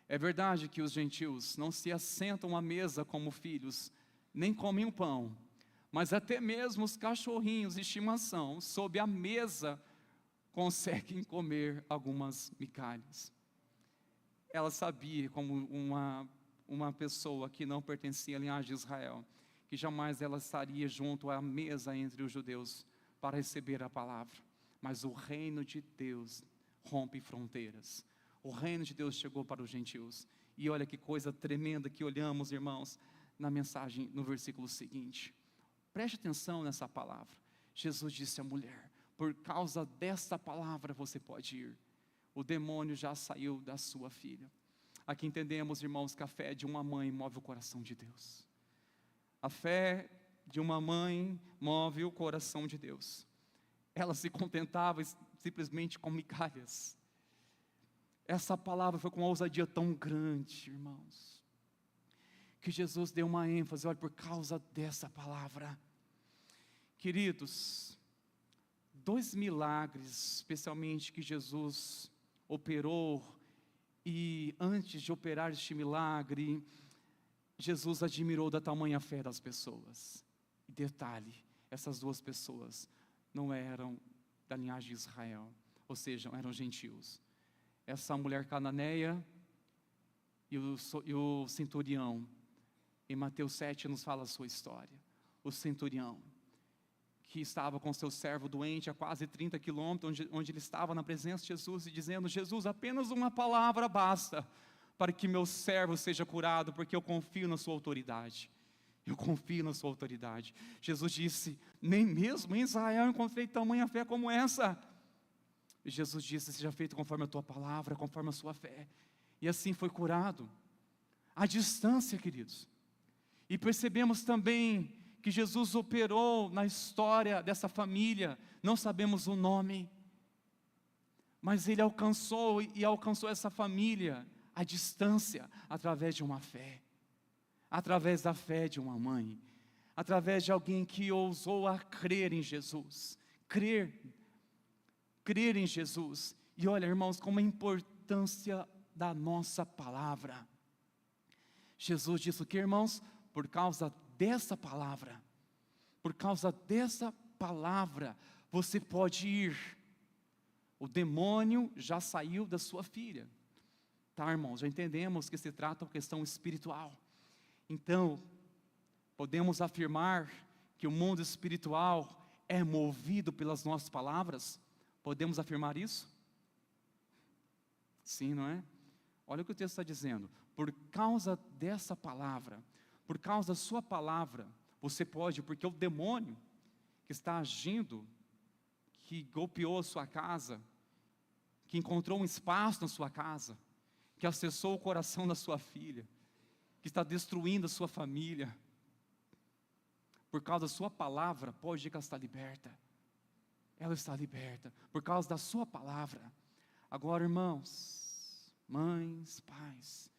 é verdade que os gentios não se assentam à mesa como filhos, nem comem o pão, mas até mesmo os cachorrinhos de estimação, sob a mesa, conseguem comer algumas migalhas. Ela sabia, como uma pessoa que não pertencia à linhagem de Israel, que jamais ela estaria junto à mesa entre os judeus para receber a palavra. Mas o reino de Deus rompe fronteiras. O reino de Deus chegou para os gentios. E olha que coisa tremenda que olhamos, irmãos, na mensagem, no versículo seguinte. Preste atenção nessa palavra. Jesus disse à mulher: por causa dessa palavra você pode ir. O demônio já saiu da sua filha. Aqui entendemos, irmãos, que a fé de uma mãe move o coração de Deus. A fé de uma mãe move o coração de Deus. Ela se contentava simplesmente com migalhas. Essa palavra foi com uma ousadia tão grande, irmãos, que Jesus deu uma ênfase. Olha, por causa dessa palavra. Queridos, 2 milagres, especialmente que Jesus operou, e antes de operar este milagre, Jesus admirou da tamanha fé das pessoas. E detalhe, essas 2 pessoas não eram da linhagem de Israel, ou seja, eram gentios. Essa mulher cananeia e o centurião. Em Mateus 7 nos fala a sua história. O centurião, que estava com seu servo doente a quase 30 quilômetros, onde ele estava na presença de Jesus, e dizendo: Jesus, apenas uma palavra basta para que meu servo seja curado, porque eu confio na sua autoridade. Eu confio na sua autoridade. Jesus disse: nem mesmo em Israel eu encontrei tamanha fé como essa. E Jesus disse: seja feito conforme a tua palavra, conforme a sua fé. E assim foi curado. À distância, queridos. E percebemos também que Jesus operou na história dessa família. Não sabemos o nome, mas Ele alcançou essa família à distância, através de uma fé. Através da fé de uma mãe, através de alguém que ousou a crer em Jesus, crer em Jesus. E olha, irmãos, como a importância da nossa palavra. Jesus disse o que, irmãos? Por causa dessa palavra, você pode ir. O demônio já saiu da sua filha. Tá, irmãos, já entendemos que se trata de uma questão espiritual. Então, podemos afirmar que o mundo espiritual é movido pelas nossas palavras? Podemos afirmar isso? Sim, não é? Olha o que o texto está dizendo. Por causa dessa palavra, por causa da sua palavra, você pode, porque o demônio que está agindo, que golpeou a sua casa, que encontrou um espaço na sua casa, que acessou o coração da sua filha, que está destruindo a sua família, por causa da sua palavra, pode dizer que ela está liberta. Ela está liberta, por causa da sua palavra. Agora, irmãos, mães, pais,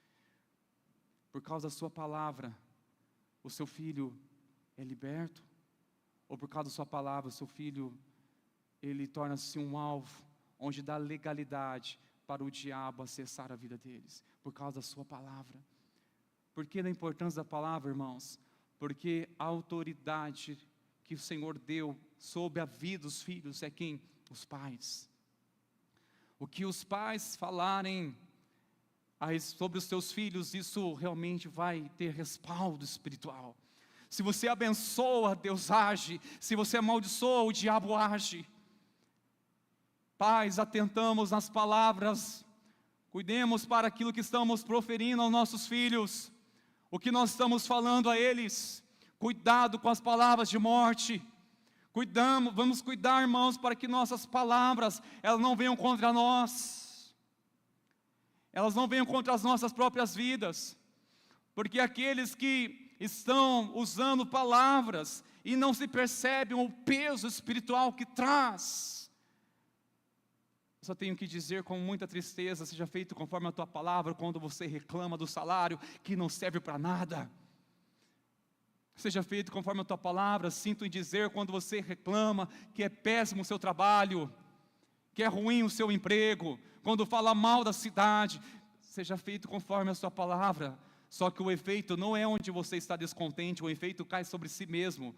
por causa da sua palavra, o seu filho é liberto? Ou por causa da sua palavra, o seu filho, ele torna-se um alvo, onde dá legalidade para o diabo acessar a vida deles? Por causa da sua palavra. Por que da importância da palavra, irmãos? Porque a autoridade que o Senhor deu sobre a vida dos filhos é quem? Os pais. O que os pais falarem sobre os seus filhos, isso realmente vai ter respaldo espiritual. Se você abençoa, Deus age. Se você amaldiçoa, o diabo age. Pais, atentamos nas palavras, cuidemos para aquilo que estamos proferindo aos nossos filhos, o que nós estamos falando a eles. Cuidado com as palavras de morte. Vamos cuidar, irmãos, para que nossas palavras, elas não venham contra nós. elas não venham contra as nossas próprias vidas, porque aqueles que estão usando palavras e não se percebem o peso espiritual que traz, só tenho que dizer com muita tristeza: seja feito conforme a tua palavra. Quando você reclama do salário que não serve para nada, seja feito conforme a tua palavra. Sinto em dizer, quando você reclama que é péssimo o seu trabalho, que é ruim o seu emprego, quando fala mal da cidade, seja feito conforme a sua palavra. Só que o efeito não é onde você está descontente, o efeito cai sobre si mesmo,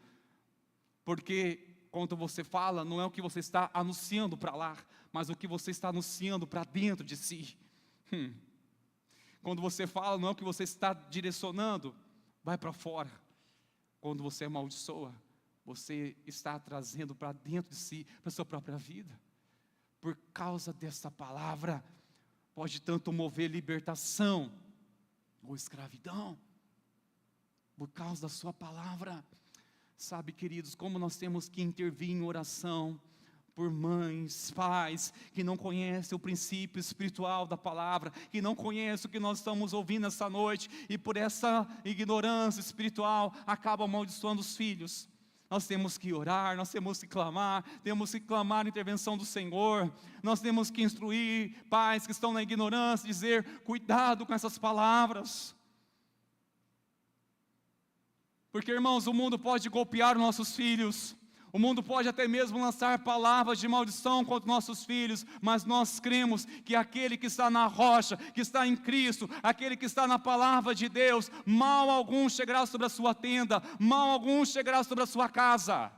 porque quando você fala, não é o que você está anunciando para lá, mas o que você está anunciando para dentro de si. Quando você fala, não é o que você está direcionando, vai para fora. Quando você amaldiçoa, você está trazendo para dentro de si, para a sua própria vida. Por causa dessa palavra, pode tanto mover libertação ou escravidão, por causa da sua palavra. Sabe, queridos, como nós temos que intervir em oração por mães, pais, que não conhecem o princípio espiritual da palavra, que não conhecem o que nós estamos ouvindo essa noite, e por essa ignorância espiritual, acabam amaldiçoando os filhos. Nós temos que orar, nós temos que clamar a intervenção do Senhor. Nós temos que instruir pais que estão na ignorância, dizer: cuidado com essas palavras. Porque, irmãos, o mundo pode golpear nossos filhos, o mundo pode até mesmo lançar palavras de maldição contra nossos filhos, mas nós cremos que aquele que está na rocha, que está em Cristo, aquele que está na palavra de Deus, mal algum chegará sobre a sua tenda, mal algum chegará sobre a sua casa,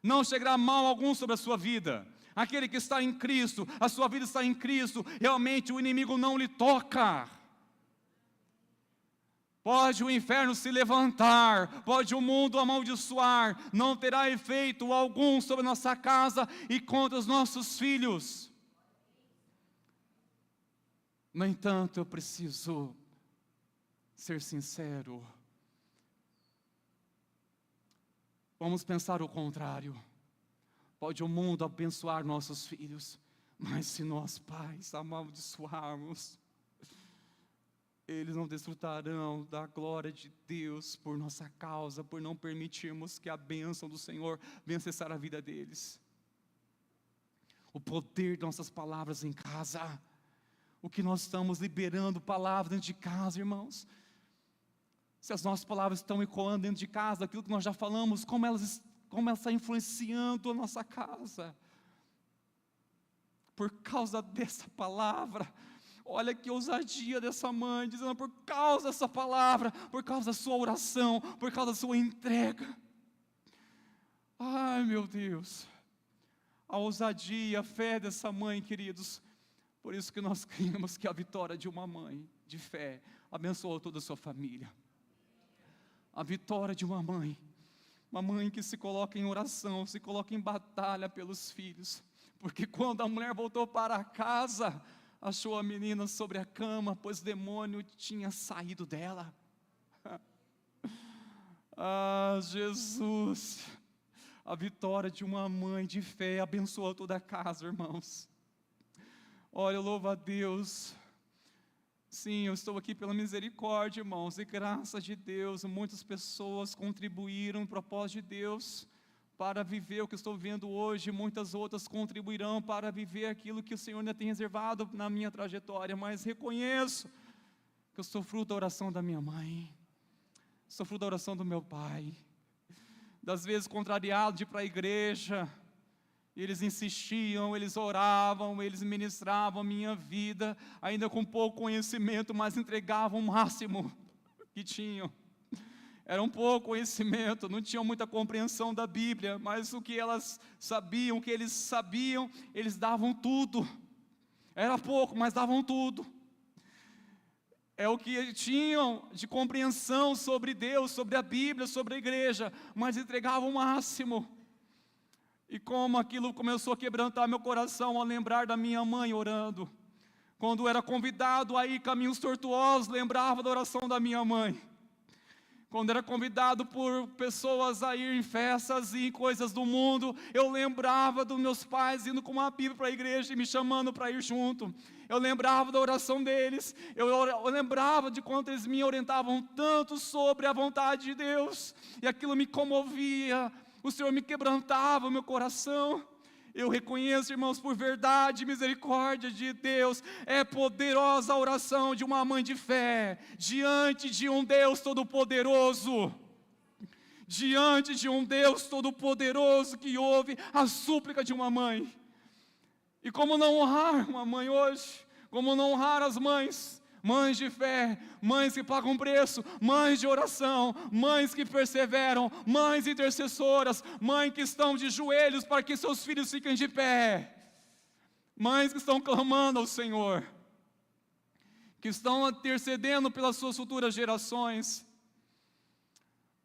não chegará mal algum sobre a sua vida. Aquele que está em Cristo, a sua vida está em Cristo, realmente o inimigo não lhe toca. Pode o inferno se levantar, pode o mundo amaldiçoar, não terá efeito algum sobre a nossa casa e contra os nossos filhos. No entanto, eu preciso ser sincero. Vamos pensar o contrário. Pode o mundo abençoar nossos filhos, mas se nós, pais, amaldiçoarmos, eles não desfrutarão da glória de Deus por nossa causa, por não permitirmos que a bênção do Senhor venha acessar a vida deles. O poder de nossas palavras em casa, o que nós estamos liberando palavras dentro de casa, irmãos. Se as nossas palavras estão ecoando dentro de casa, aquilo que nós já falamos, como ela está influenciando a nossa casa. Por causa dessa palavra. Olha que ousadia dessa mãe, dizendo: por causa dessa palavra, por causa da sua oração, por causa da sua entrega. Ai, meu Deus, a ousadia, a fé dessa mãe, queridos. Por isso que nós cremos que a vitória de uma mãe de fé abençoou toda a sua família. A vitória de uma mãe que se coloca em oração, se coloca em batalha pelos filhos. Porque quando a mulher voltou para casa, achou a menina sobre a cama, pois o demônio tinha saído dela. Ah, Jesus! A vitória de uma mãe de fé abençoou toda a casa, irmãos. Olha, louvo a Deus. Sim, eu estou aqui pela misericórdia, irmãos, e graças de Deus, muitas pessoas contribuíram no propósito de Deus para viver o que estou vivendo hoje. Muitas outras contribuirão para viver aquilo que o Senhor ainda tem reservado na minha trajetória, mas reconheço que eu sou fruto da oração da minha mãe, sou fruto da oração do meu pai, das vezes contrariado de ir para a igreja. Eles insistiam, eles oravam, eles ministravam a minha vida, ainda com pouco conhecimento, mas entregavam o máximo que tinham. Era um pouco conhecimento, não tinham muita compreensão da Bíblia, mas o que elas sabiam, o que eles sabiam, eles davam tudo. Era pouco, mas davam tudo. É o que tinham de compreensão sobre Deus, sobre a Bíblia, sobre a igreja, mas entregavam o máximo. E como aquilo começou a quebrantar meu coração ao lembrar da minha mãe orando. Quando era convidado a ir caminhos tortuosos, lembrava da oração da minha mãe. Quando era convidado por pessoas a ir em festas e em coisas do mundo, eu lembrava dos meus pais indo com uma Bíblia para a igreja e me chamando para ir junto. Eu lembrava da oração deles, eu lembrava de quanto eles me orientavam tanto sobre a vontade de Deus, e aquilo me comovia, o Senhor me quebrantava o meu coração. Eu reconheço, irmãos, por verdade e misericórdia de Deus, é poderosa a oração de uma mãe de fé, diante de um Deus Todo-Poderoso, diante de um Deus Todo-Poderoso que ouve a súplica de uma mãe. E como não honrar uma mãe hoje? Como não honrar as mães? Mães de fé, mães que pagam preço, mães de oração, mães que perseveram, mães intercessoras, mães que estão de joelhos para que seus filhos fiquem de pé, mães que estão clamando ao Senhor, que estão intercedendo pelas suas futuras gerações.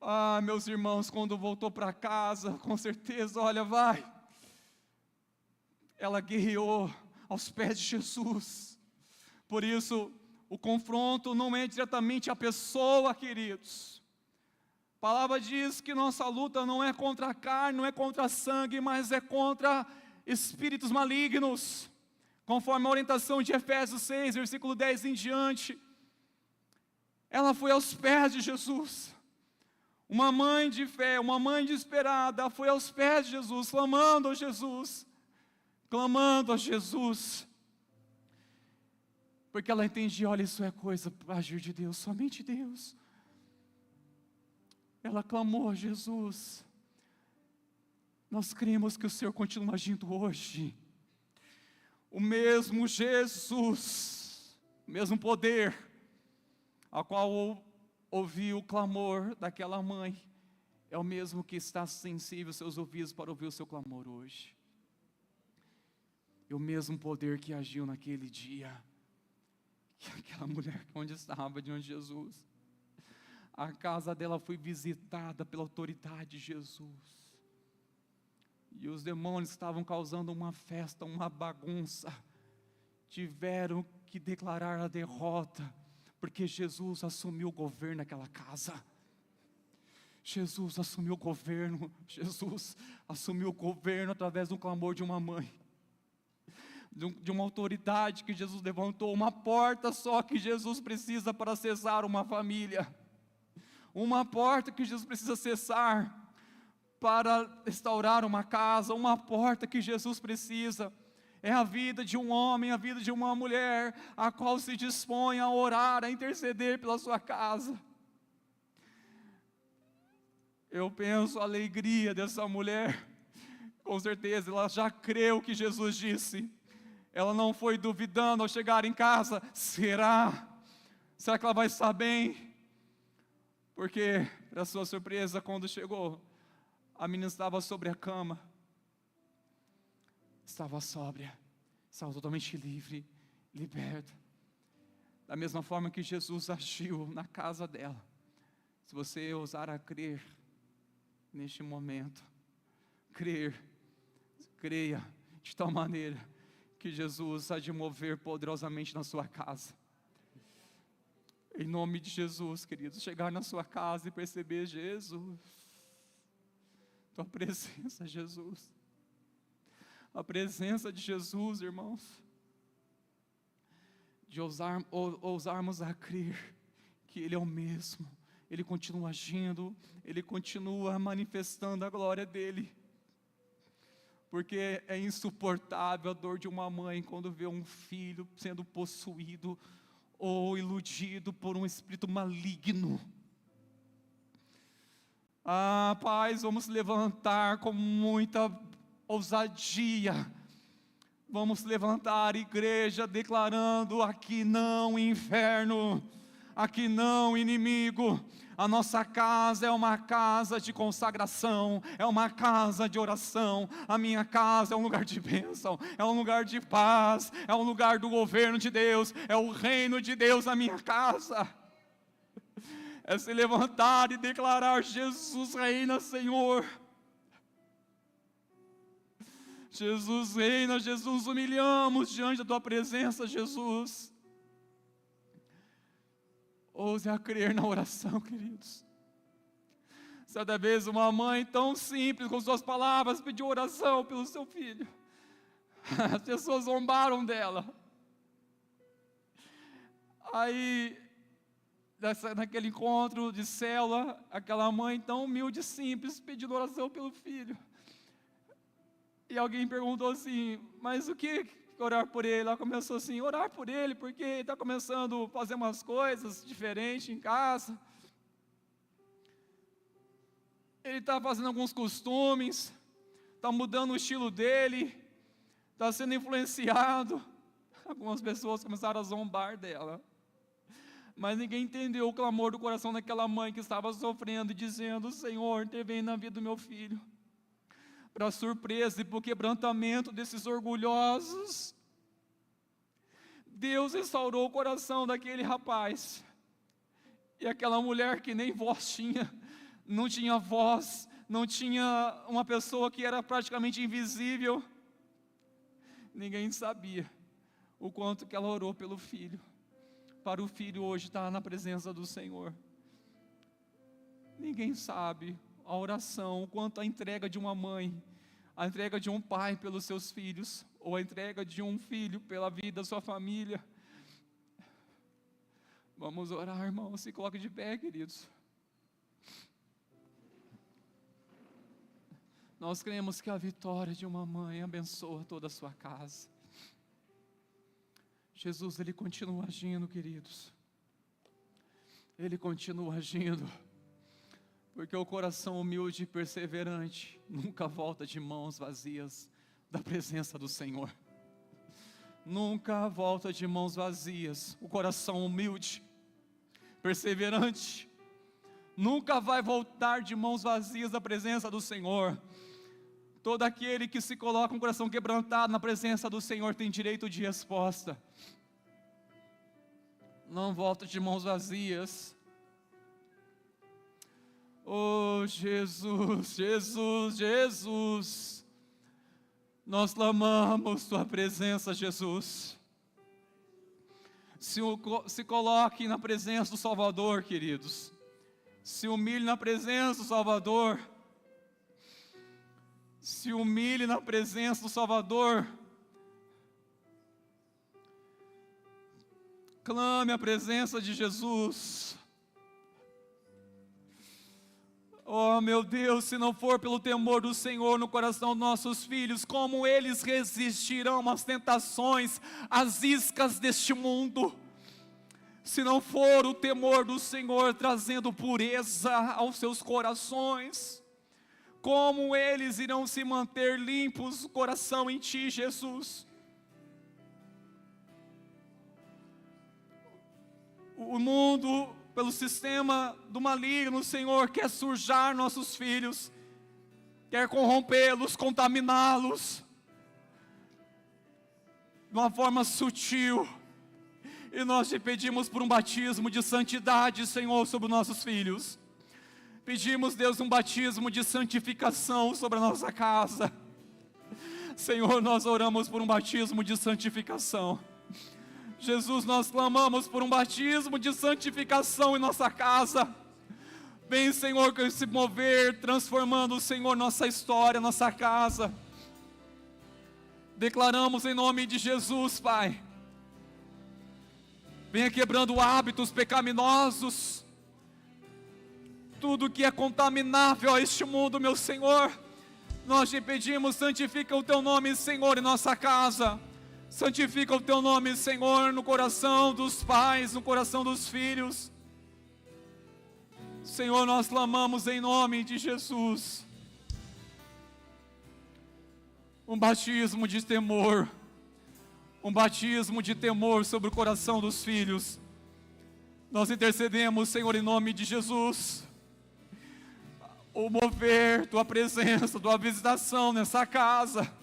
Ah, meus irmãos, quando voltou para casa, com certeza, olha, ela guerreou aos pés de Jesus. Por isso, o confronto não é diretamente a pessoa, queridos. A palavra diz que nossa luta não é contra a carne, não é contra a sangue, mas é contra espíritos malignos, conforme a orientação de Efésios 6, versículo 10 em diante. Ela foi aos pés de Jesus. Uma mãe de fé, uma mãe desesperada, foi aos pés de Jesus, clamando a Jesus, clamando a Jesus. Porque ela entendia, olha, isso é coisa para agir de Deus, somente Deus. Ela clamou a Jesus. Nós cremos que o Senhor continua agindo hoje. O mesmo Jesus, o mesmo poder, a qual ouviu o clamor daquela mãe, é o mesmo que está sensível aos seus ouvidos para ouvir o seu clamor hoje. E o mesmo poder que agiu naquele dia, que aquela mulher onde estava diante de Jesus, a casa dela foi visitada pela autoridade de Jesus, e os demônios estavam causando uma festa, uma bagunça, tiveram que declarar a derrota, porque Jesus assumiu o governo daquela casa. Jesus assumiu o governo, Jesus assumiu o governo através do clamor de uma mãe, de uma autoridade que Jesus levantou, uma porta só que Jesus precisa para cessar uma família, uma porta que Jesus precisa cessar para restaurar uma casa, uma porta que Jesus precisa, é a vida de um homem, a vida de uma mulher, a qual se dispõe a orar, a interceder pela sua casa. Eu penso a alegria dessa mulher, com certeza ela já creu que Jesus disse. Ela não foi duvidando ao chegar em casa, será que ela vai estar bem? Porque, para sua surpresa, quando chegou, a menina estava sobre a cama, estava sóbria, estava totalmente livre, liberta. Da mesma forma que Jesus agiu na casa dela, se você ousar a crer, neste momento, creia de tal maneira, que Jesus há de mover poderosamente na sua casa. Em nome de Jesus, queridos, chegar na sua casa e perceber Jesus, tua presença, Jesus, a presença de Jesus, irmãos, de ousarmos a crer que Ele é o mesmo, Ele continua agindo, Ele continua manifestando a glória dEle. Porque é insuportável a dor de uma mãe quando vê um filho sendo possuído ou iludido por um espírito maligno. Ah, pais, vamos levantar com muita ousadia. Vamos levantar, igreja, declarando: aqui não inferno, aqui não inimigo. A nossa casa é uma casa de consagração, é uma casa de oração. A minha casa é um lugar de bênção, é um lugar de paz, é um lugar do governo de Deus, é o reino de Deus na minha casa. É se levantar e declarar: Jesus reina, Senhor. Jesus reina, Jesus, humilhamos diante da tua presença, Jesus. Ouse a crer na oração, queridos. Certa vez uma mãe tão simples, com suas palavras, pediu oração pelo seu filho. As pessoas zombaram dela. Aí, naquele encontro de célula, aquela mãe tão humilde e simples, pedindo oração pelo filho. E alguém perguntou assim, mas o que orar por ele? Ela começou assim, orar por ele, porque ele está começando a fazer umas coisas diferentes em casa. Ele está fazendo alguns costumes, está mudando o estilo dele, está sendo influenciado. Algumas pessoas começaram a zombar dela. Mas ninguém entendeu o clamor do coração daquela mãe que estava sofrendo e dizendo, Senhor, intervém na vida do meu filho. Para surpresa e para o quebrantamento desses orgulhosos, Deus restaurou o coração daquele rapaz. E aquela mulher que nem voz tinha, não tinha voz, não tinha uma pessoa que era praticamente invisível. Ninguém sabia o quanto que ela orou pelo filho. Para o filho hoje estar na presença do Senhor. Ninguém sabe a oração, o quanto a entrega de uma mãe, a entrega de um pai pelos seus filhos, ou a entrega de um filho pela vida da sua família. Vamos orar, irmão, se coloque de pé, queridos. Nós cremos que a vitória de uma mãe abençoa toda a sua casa. Jesus, Ele continua agindo, queridos. Ele continua agindo. Porque o coração humilde e perseverante nunca volta de mãos vazias da presença do Senhor. Nunca volta de mãos vazias. O coração humilde, perseverante, nunca vai voltar de mãos vazias da presença do Senhor. Todo aquele que se coloca com o coração quebrantado na presença do Senhor tem direito de resposta. Não volta de mãos vazias. Oh Jesus, Jesus, Jesus, nós clamamos Tua presença, Jesus. Se coloque na presença do Salvador, queridos. Se humilhe na presença do Salvador. Se humilhe na presença do Salvador. Clame a presença de Jesus. Oh meu Deus, se não for pelo temor do Senhor no coração dos nossos filhos, como eles resistirão às tentações, às iscas deste mundo? Se não for o temor do Senhor trazendo pureza aos seus corações, como eles irão se manter limpos o coração em Ti, Jesus? O mundo, pelo sistema do maligno, Senhor, quer sujar nossos filhos, quer corrompê-los, contaminá-los, de uma forma sutil, e nós Te pedimos por um batismo de santidade, Senhor, sobre nossos filhos. Pedimos, Deus, um batismo de santificação sobre a nossa casa. Senhor, nós oramos por um batismo de santificação. Jesus, nós clamamos por um batismo de santificação em nossa casa. Vem, Senhor, que se mover, transformando, Senhor, nossa história, nossa casa. Declaramos em nome de Jesus, Pai. Venha quebrando hábitos pecaminosos. Tudo que é contaminável a este mundo, meu Senhor. Nós Te pedimos, santifica o Teu nome, Senhor, em nossa casa. Santifica o Teu nome, Senhor, no coração dos pais, no coração dos filhos. Senhor, nós clamamos em nome de Jesus. Um batismo de temor. Um batismo de temor sobre o coração dos filhos. Nós intercedemos, Senhor, em nome de Jesus. O mover Tua presença, Tua visitação nessa casa.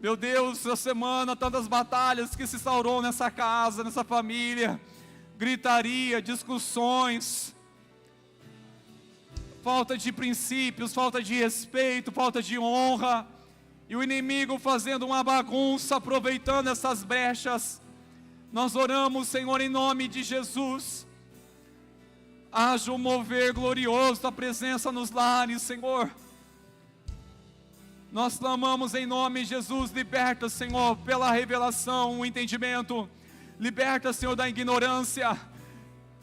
Meu Deus, essa semana, tantas batalhas que se instaurou nessa casa, nessa família. Gritaria, discussões, falta de princípios, falta de respeito, falta de honra. E o inimigo fazendo uma bagunça, aproveitando essas brechas. Nós oramos, Senhor, em nome de Jesus. Haja um mover glorioso da presença nos lares, Senhor. Nós clamamos em nome de Jesus, liberta, Senhor, pela revelação, o entendimento. Liberta, Senhor, da ignorância,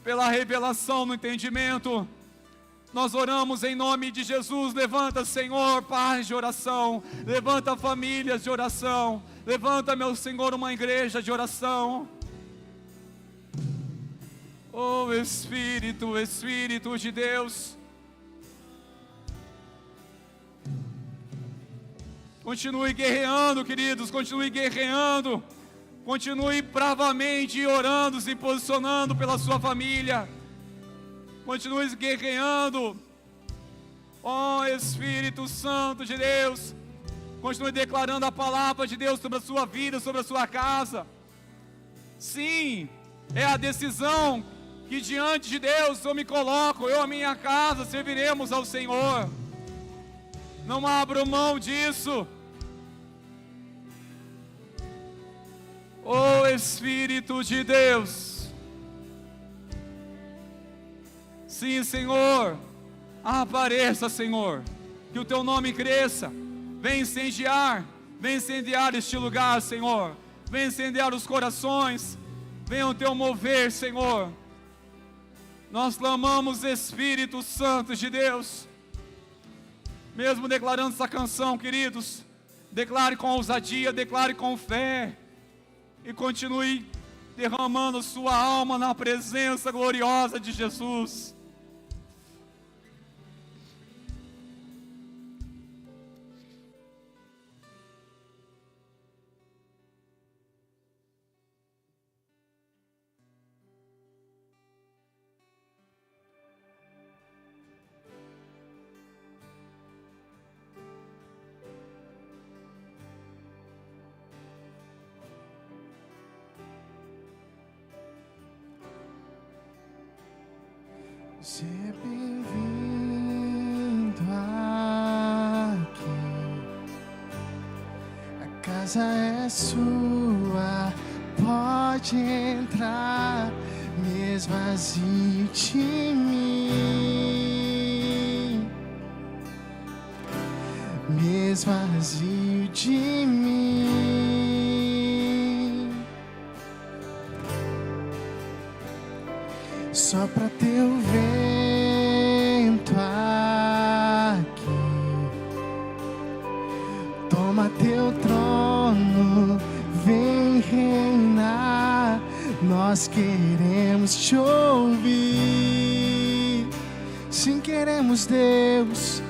pela revelação no entendimento. Nós oramos em nome de Jesus. Levanta, Senhor, paz de oração. Levanta famílias de oração. Levanta, meu Senhor, uma igreja de oração. Oh Espírito, Espírito de Deus, continue guerreando, queridos, continue guerreando, continue bravamente orando, se posicionando pela sua família, continue guerreando. Oh Espírito Santo de Deus, continue declarando a palavra de Deus sobre a sua vida, sobre a sua casa. Sim, é a decisão que diante de Deus eu me coloco, eu e a minha casa serviremos ao Senhor. Não abro mão disso. Oh Espírito de Deus, sim, Senhor, apareça, Senhor, que o teu nome cresça. Vem incendiar este lugar, Senhor. Vem incendiar os corações. Venha o teu mover, Senhor. Nós clamamos, Espírito Santo de Deus. Mesmo declarando essa canção, queridos, declare com ousadia, declare com fé, e continue derramando sua alma na presença gloriosa de Jesus. Seja bem-vindo aqui. A casa é sua, pode entrar. Me esvazio de mim, me esvazio de mim, só pra teu vento aqui. Toma teu trono, vem reinar. Nós queremos te ouvir. Sim, queremos, Deus,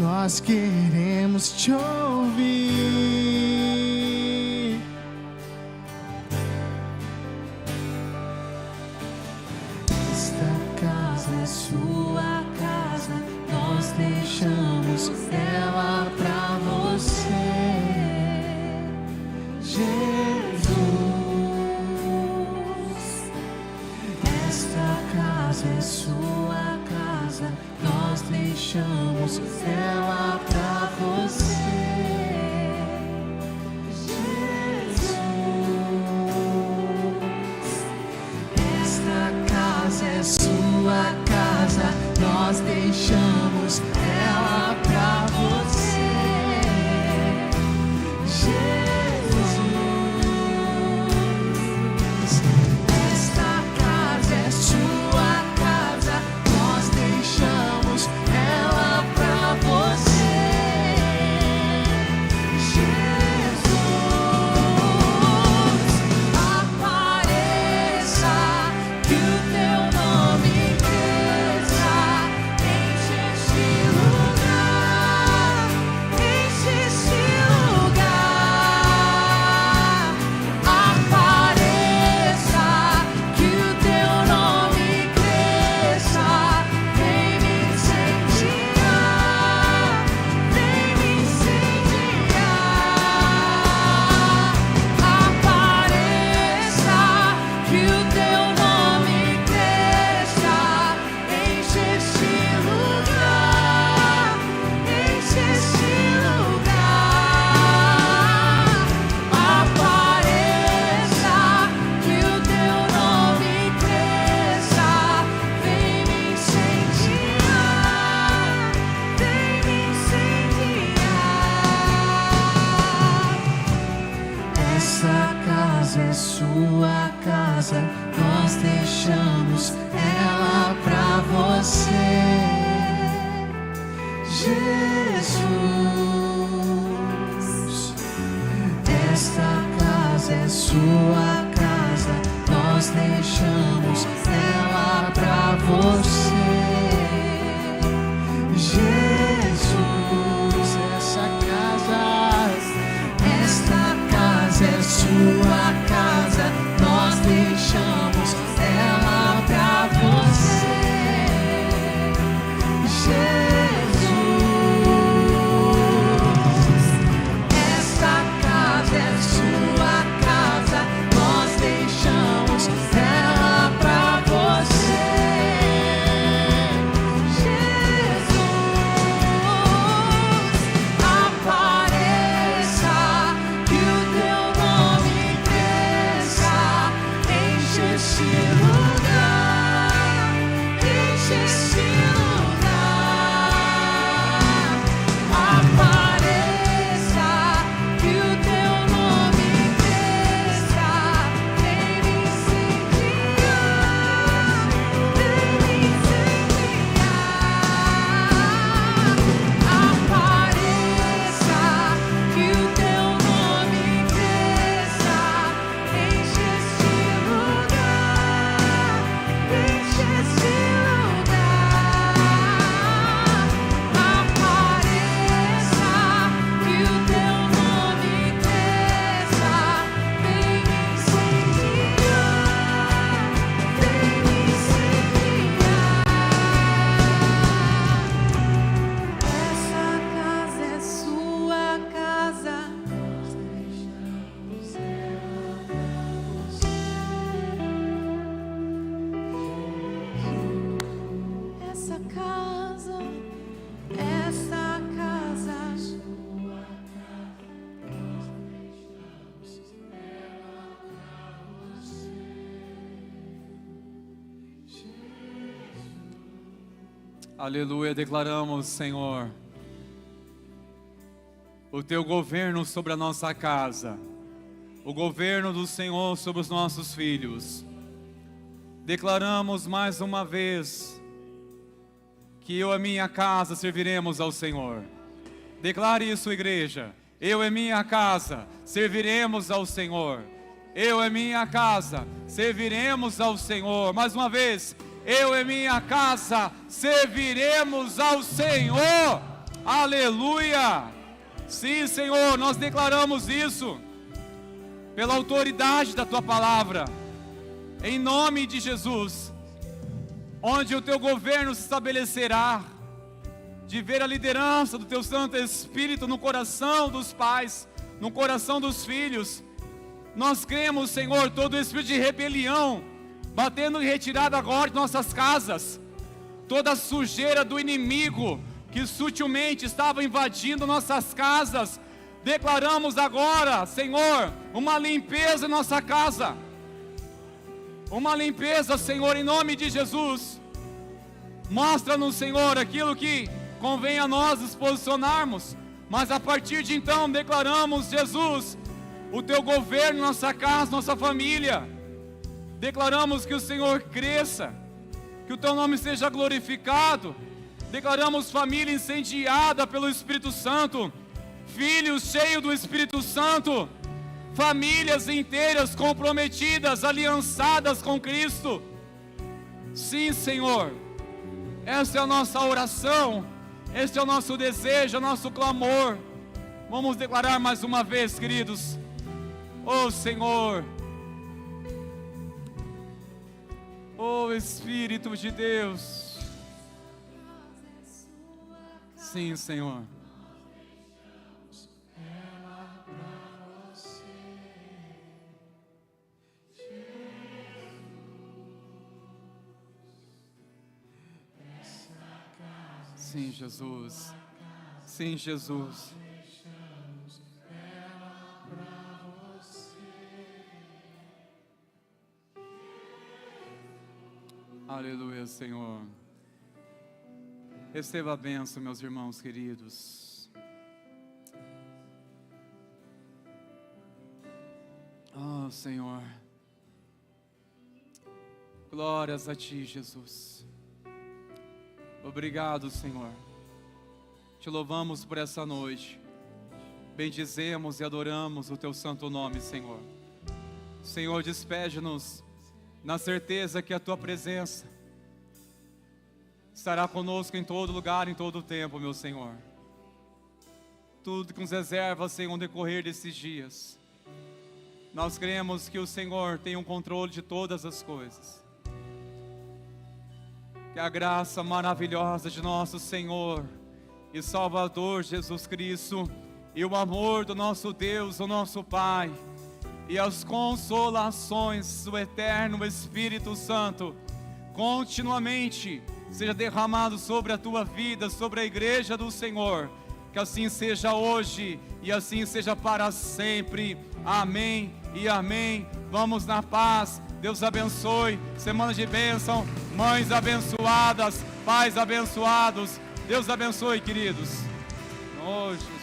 nós queremos te ouvir. Esta casa é sua casa, nós deixamos ela pra você, Jesus. Esta casa é sua casa, nós deixamos ela pra você, Jesus. Esta casa é sua casa, nós deixamos ela pra você, Jesus. Esta casa é sua casa, nós deixamos ela pra você, casa, nós deixamos ela pra você. Jesus, esta casa é sua casa, nós deixamos ela pra você. Jesus, esta casa é sua casa, nós deixamos ela pra você. Jesus, esta casa é sua casa, nós deixamos ela pra você. Aleluia, declaramos, Senhor, o Teu governo sobre a nossa casa, o governo do Senhor sobre os nossos filhos. Declaramos mais uma vez que eu e minha casa serviremos ao Senhor. Declare isso, igreja. Eu e minha casa serviremos ao Senhor. Eu e minha casa serviremos ao Senhor. Mais uma vez. Eu e minha casa serviremos ao Senhor. Aleluia. Sim, Senhor, nós declaramos isso pela autoridade da Tua palavra, em nome de Jesus. Onde o Teu governo se estabelecerá, de ver a liderança do Teu Santo Espírito no coração dos pais, no coração dos filhos. Nós cremos, Senhor, todo espírito de rebelião batendo em retirada agora de nossas casas, toda a sujeira do inimigo que sutilmente estava invadindo nossas casas, declaramos agora, Senhor, uma limpeza em nossa casa, uma limpeza, Senhor, em nome de Jesus. Mostra-nos, Senhor, aquilo que convém a nós nos posicionarmos, mas a partir de então declaramos, Jesus, o Teu governo em nossa casa, nossa família. Declaramos que o Senhor cresça, que o Teu nome seja glorificado. Declaramos família incendiada pelo Espírito Santo, filhos cheios do Espírito Santo, famílias inteiras comprometidas, aliançadas com Cristo. Sim, Senhor, essa é a nossa oração, esse é o nosso desejo, é o nosso clamor. Vamos declarar mais uma vez, queridos. Oh, Senhor, oh Espírito de Deus. Sim, Senhor. Sim, Jesus. Sim, Jesus. Aleluia, Senhor. Receba a bênção, meus irmãos queridos. Oh, Senhor. Glórias a Ti, Jesus. Obrigado, Senhor. Te louvamos por essa noite. Bendizemos e adoramos o Teu santo nome, Senhor. Senhor, despede-nos na certeza que a Tua presença estará conosco em todo lugar, em todo tempo, meu Senhor. Tudo que nos reserva, Senhor, no decorrer desses dias. Nós cremos que o Senhor tem um controle de todas as coisas. Que a graça maravilhosa de nosso Senhor e Salvador Jesus Cristo, e o amor do nosso Deus, o nosso Pai, e as consolações do eterno Espírito Santo, continuamente seja derramado sobre a tua vida, sobre a igreja do Senhor. Que assim seja hoje e assim seja para sempre. Amém e amém. Vamos na paz. Deus abençoe. Semana de bênção. Mães abençoadas, pais abençoados. Deus abençoe, queridos. Oh, Jesus.